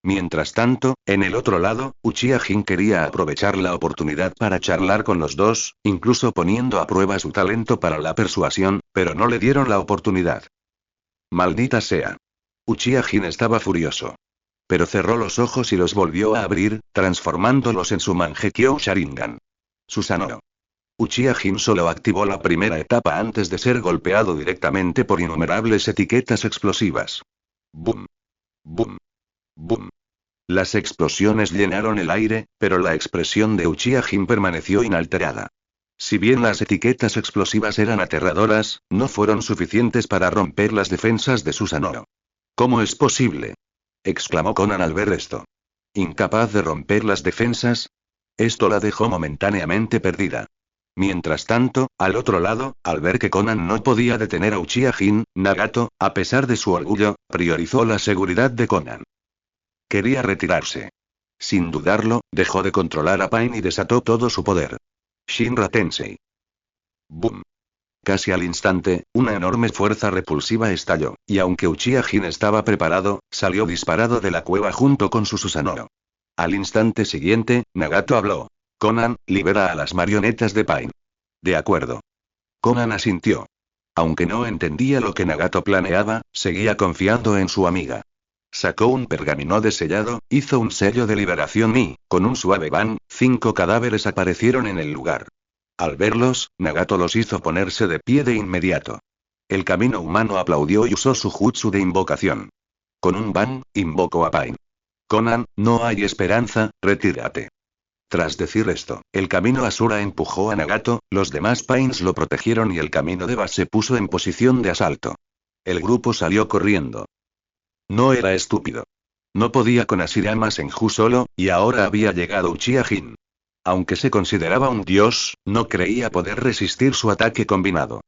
Mientras tanto, en el otro lado, Uchiha Jin quería aprovechar la oportunidad para charlar con los dos, incluso poniendo a prueba su talento para la persuasión, pero no le dieron la oportunidad. Maldita sea. Uchiha Jin estaba furioso. Pero cerró los ojos y los volvió a abrir, transformándolos en su Mangekyo Sharingan. Susanoo. Uchiha Jin solo activó la primera etapa antes de ser golpeado directamente por innumerables etiquetas explosivas. ¡Bum! ¡Bum! ¡Bum! Las explosiones llenaron el aire, pero la expresión de Uchiha Jin permaneció inalterada. Si bien las etiquetas explosivas eran aterradoras, no fueron suficientes para romper las defensas de Susanoo. ¿Cómo es posible?, exclamó Conan al ver esto. ¿Incapaz de romper las defensas? Esto la dejó momentáneamente perdida. Mientras tanto, al otro lado, al ver que Conan no podía detener a Uchiha Jin, Nagato, a pesar de su orgullo, priorizó la seguridad de Conan. Quería retirarse. Sin dudarlo, dejó de controlar a Pain y desató todo su poder. Shinra Tensei. Boom. Casi al instante, una enorme fuerza repulsiva estalló, y aunque Uchiha Jin estaba preparado, salió disparado de la cueva junto con su Susanoo. Al instante siguiente, Nagato habló. Conan, libera a las marionetas de Pain. De acuerdo. Conan asintió. Aunque no entendía lo que Nagato planeaba, seguía confiando en su amiga. Sacó un pergamino desellado, hizo un sello de liberación y, con un suave ban, 5 cadáveres aparecieron en el lugar. Al verlos, Nagato los hizo ponerse de pie de inmediato. El camino humano aplaudió y usó su jutsu de invocación. Con un ban, invocó a Pain. Conan, no hay esperanza, retírate. Tras decir esto, el camino Asura empujó a Nagato, los demás Pains lo protegieron y el camino Deva se puso en posición de asalto. El grupo salió corriendo. No era estúpido. No podía con Hashirama Senju solo, y ahora había llegado Uchiha Jin. Aunque se consideraba un dios, no creía poder resistir su ataque combinado.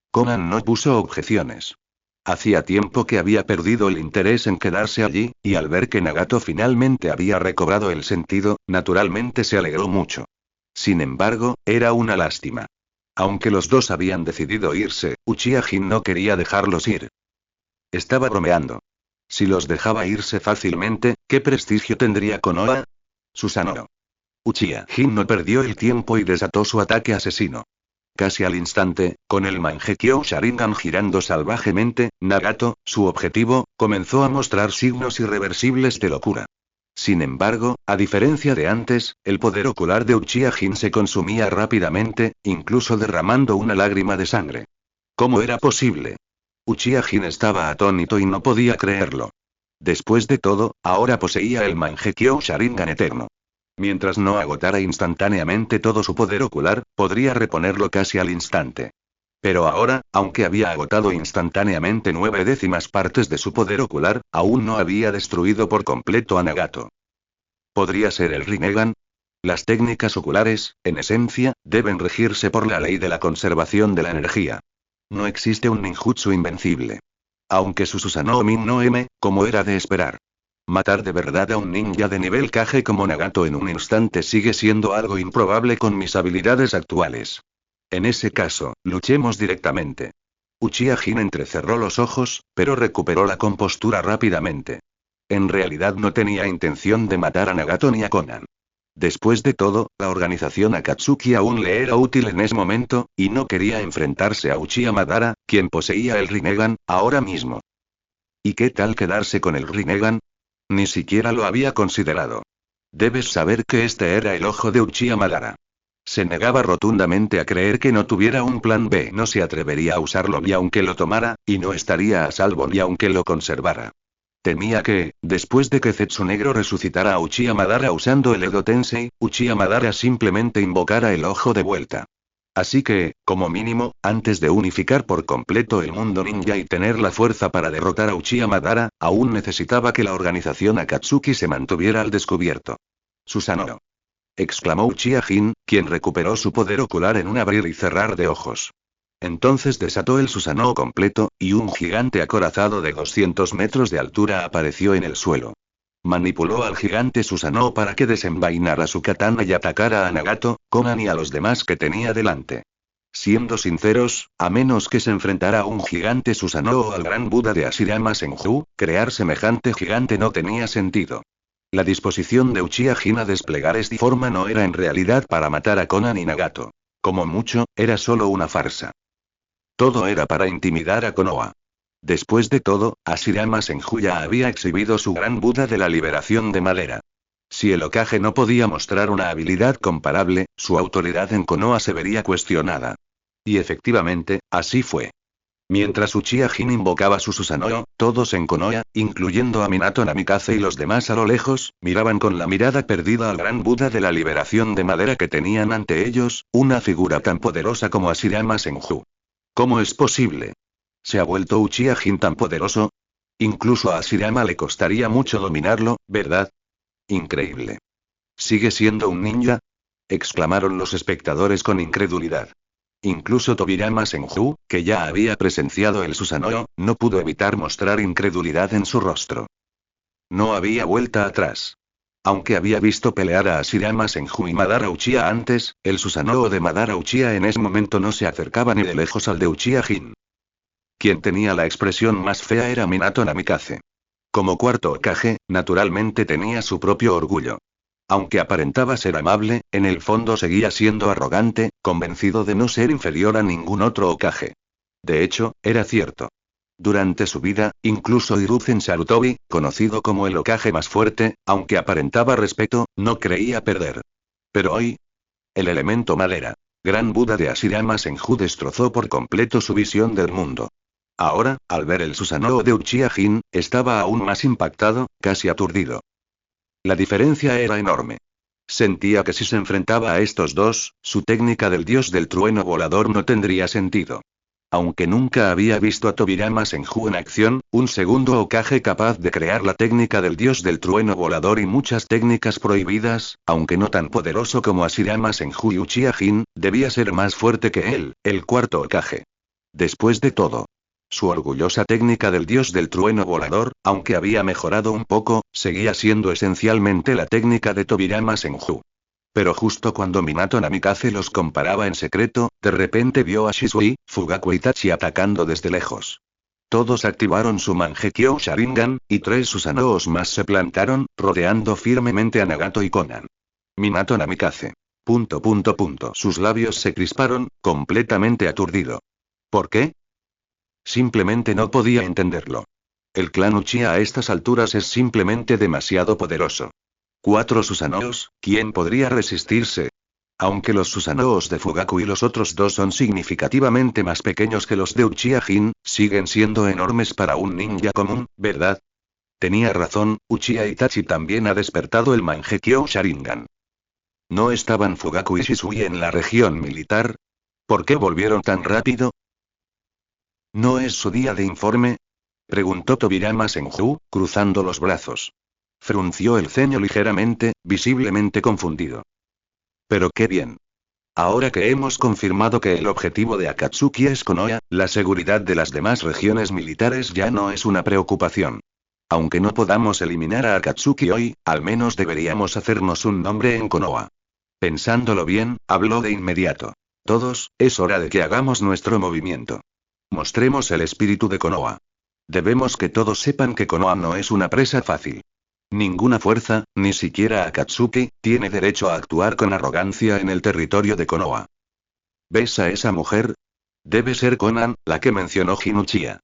Conan no puso objeciones. Hacía tiempo que había perdido el interés en quedarse allí, y al ver que Nagato finalmente había recobrado el sentido, naturalmente se alegró mucho. Sin embargo, era una lástima. Aunque los dos habían decidido irse, Uchiha Jin no quería dejarlos ir. Estaba bromeando. Si los dejaba irse fácilmente, ¿qué prestigio tendría Konoha? Susanoo. Uchiha Jin no perdió el tiempo y desató su ataque asesino. Casi al instante, con el Mangekyo Sharingan girando salvajemente, Nagato, su objetivo, comenzó a mostrar signos irreversibles de locura. Sin embargo, a diferencia de antes, el poder ocular de Uchiha Jin se consumía rápidamente, incluso derramando una lágrima de sangre. ¿Cómo era posible? Uchiha Jin estaba atónito y no podía creerlo. Después de todo, ahora poseía el Mangekyo Sharingan eterno. Mientras no agotara instantáneamente todo su poder ocular, podría reponerlo casi al instante. Pero ahora, aunque había agotado instantáneamente 9/10 partes de su poder ocular, aún no había destruido por completo a Nagato. ¿Podría ser el Rinnegan? Las técnicas oculares, en esencia, deben regirse por la ley de la conservación de la energía. No existe un ninjutsu invencible. Aunque su Susanoo Min no M, como era de esperar. Matar de verdad a un ninja de nivel Kage como Nagato en un instante sigue siendo algo improbable con mis habilidades actuales. En ese caso, luchemos directamente. Uchiha Jin entrecerró los ojos, pero recuperó la compostura rápidamente. En realidad no tenía intención de matar a Nagato ni a Conan. Después de todo, la organización Akatsuki aún le era útil en ese momento, y no quería enfrentarse a Uchiha Madara, quien poseía el Rinnegan, ahora mismo. ¿Y qué tal quedarse con el Rinnegan? Ni siquiera lo había considerado. Debes saber que este era el ojo de Uchiha Madara. Se negaba rotundamente a creer que no tuviera un plan B. No se atrevería a usarlo ni aunque lo tomara, y no estaría a salvo ni aunque lo conservara. Temía que, después de que Zetsu Negro resucitara a Uchiha Madara usando el Edo Tensei, Uchiha Madara simplemente invocara el ojo de vuelta. Así que, como mínimo, antes de unificar por completo el mundo ninja y tener la fuerza para derrotar a Uchiha Madara, aún necesitaba que la organización Akatsuki se mantuviera al descubierto. Susanoo. Exclamó Uchiha Jin, quien recuperó su poder ocular en un abrir y cerrar de ojos. Entonces desató el Susanoo completo, y un gigante acorazado de 200 metros de altura apareció en el suelo. Manipuló al gigante Susanoo para que desenvainara su katana y atacara a Nagato, Conan y a los demás que tenía delante. Siendo sinceros, a menos que se enfrentara a un gigante Susanoo o al gran Buda de Hashirama Senju, crear semejante gigante no tenía sentido. La disposición de Uchiha Jin a desplegar esta forma no era en realidad para matar a Conan y Nagato. Como mucho, era solo una farsa. Todo era para intimidar a Konoha. Después de todo, Hashirama Senju ya había exhibido su gran Buda de la liberación de madera. Si el Hokage no podía mostrar una habilidad comparable, su autoridad en Konoha se vería cuestionada. Y efectivamente, así fue. Mientras Uchiha Jin invocaba su Susanoo, todos en Konoha, incluyendo a Minato Namikaze y los demás a lo lejos, miraban con la mirada perdida al gran Buda de la liberación de madera que tenían ante ellos, una figura tan poderosa como Hashirama Senju. ¿Cómo es posible? ¿Se ha vuelto Uchiha Jin tan poderoso? Incluso a Hashirama le costaría mucho dominarlo, ¿verdad? Increíble. ¿Sigue siendo un ninja? Exclamaron los espectadores con incredulidad. Incluso Tobirama Senju, que ya había presenciado el Susanoo, no pudo evitar mostrar incredulidad en su rostro. No había vuelta atrás. Aunque había visto pelear a Hashirama Senju y Madara Uchiha antes, el Susanoo de Madara Uchiha en ese momento no se acercaba ni de lejos al de Uchiha Jin. Quien tenía la expresión más fea era Minato Namikaze. Como cuarto Hokage, naturalmente tenía su propio orgullo. Aunque aparentaba ser amable, en el fondo seguía siendo arrogante, convencido de no ser inferior a ningún otro Hokage. De hecho, era cierto. Durante su vida, incluso Hiruzen Sarutobi, conocido como el Hokage más fuerte, aunque aparentaba respeto, no creía perder. Pero hoy, el elemento madera, gran Buda de Hashirama Senju destrozó por completo su visión del mundo. Ahora, al ver el Susanoo de Uchiha Jin, estaba aún más impactado, casi aturdido. La diferencia era enorme. Sentía que si se enfrentaba a estos dos, su técnica del dios del trueno volador no tendría sentido. Aunque nunca había visto a Tobirama Senju en acción, un segundo Hokage capaz de crear la técnica del dios del trueno volador y muchas técnicas prohibidas, aunque no tan poderoso como Hashirama Senju y Uchiha Jin, debía ser más fuerte que él, el cuarto Hokage. Después de todo, su orgullosa técnica del dios del trueno volador, aunque había mejorado un poco, seguía siendo esencialmente la técnica de Tobirama Senju. Pero justo cuando Minato Namikaze los comparaba en secreto, de repente vio a Shisui, Fugaku y Itachi atacando desde lejos. Todos activaron su Mangekyo Sharingan, y 3 Susanoos más se plantaron, rodeando firmemente a Nagato y Konan. Minato Namikaze. Sus labios se crisparon, completamente aturdido. ¿Por qué? Simplemente no podía entenderlo. El clan Uchiha a estas alturas es simplemente demasiado poderoso. 4 Susanoos, ¿quién podría resistirse? Aunque los Susanoos de Fugaku y los otros dos son significativamente más pequeños que los de Uchiha Jin, siguen siendo enormes para un ninja común, ¿verdad? Tenía razón, Uchiha Itachi también ha despertado el Mangekyo Sharingan. ¿No estaban Fugaku y Shisui en la región militar? ¿Por qué volvieron tan rápido? ¿No es su día de informe? Preguntó Tobirama Senju, cruzando los brazos. Frunció el ceño ligeramente, visiblemente confundido. Pero qué bien. Ahora que hemos confirmado que el objetivo de Akatsuki es Konoha, la seguridad de las demás regiones militares ya no es una preocupación. Aunque no podamos eliminar a Akatsuki hoy, al menos deberíamos hacernos un nombre en Konoha. Pensándolo bien, habló de inmediato. Todos, es hora de que hagamos nuestro movimiento. Mostremos el espíritu de Konoha. Debemos que todos sepan que Konoha no es una presa fácil. Ninguna fuerza, ni siquiera Akatsuki, tiene derecho a actuar con arrogancia en el territorio de Konoha. ¿Ves a esa mujer? Debe ser Konan, la que mencionó Jin Uchiha.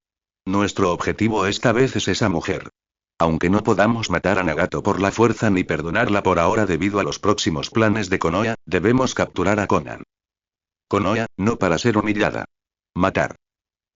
Nuestro objetivo esta vez es esa mujer. Aunque no podamos matar a Nagato por la fuerza ni perdonarla por ahora debido a los próximos planes de Konoha, debemos capturar a Konan. Konoha, no para ser humillada. Matar.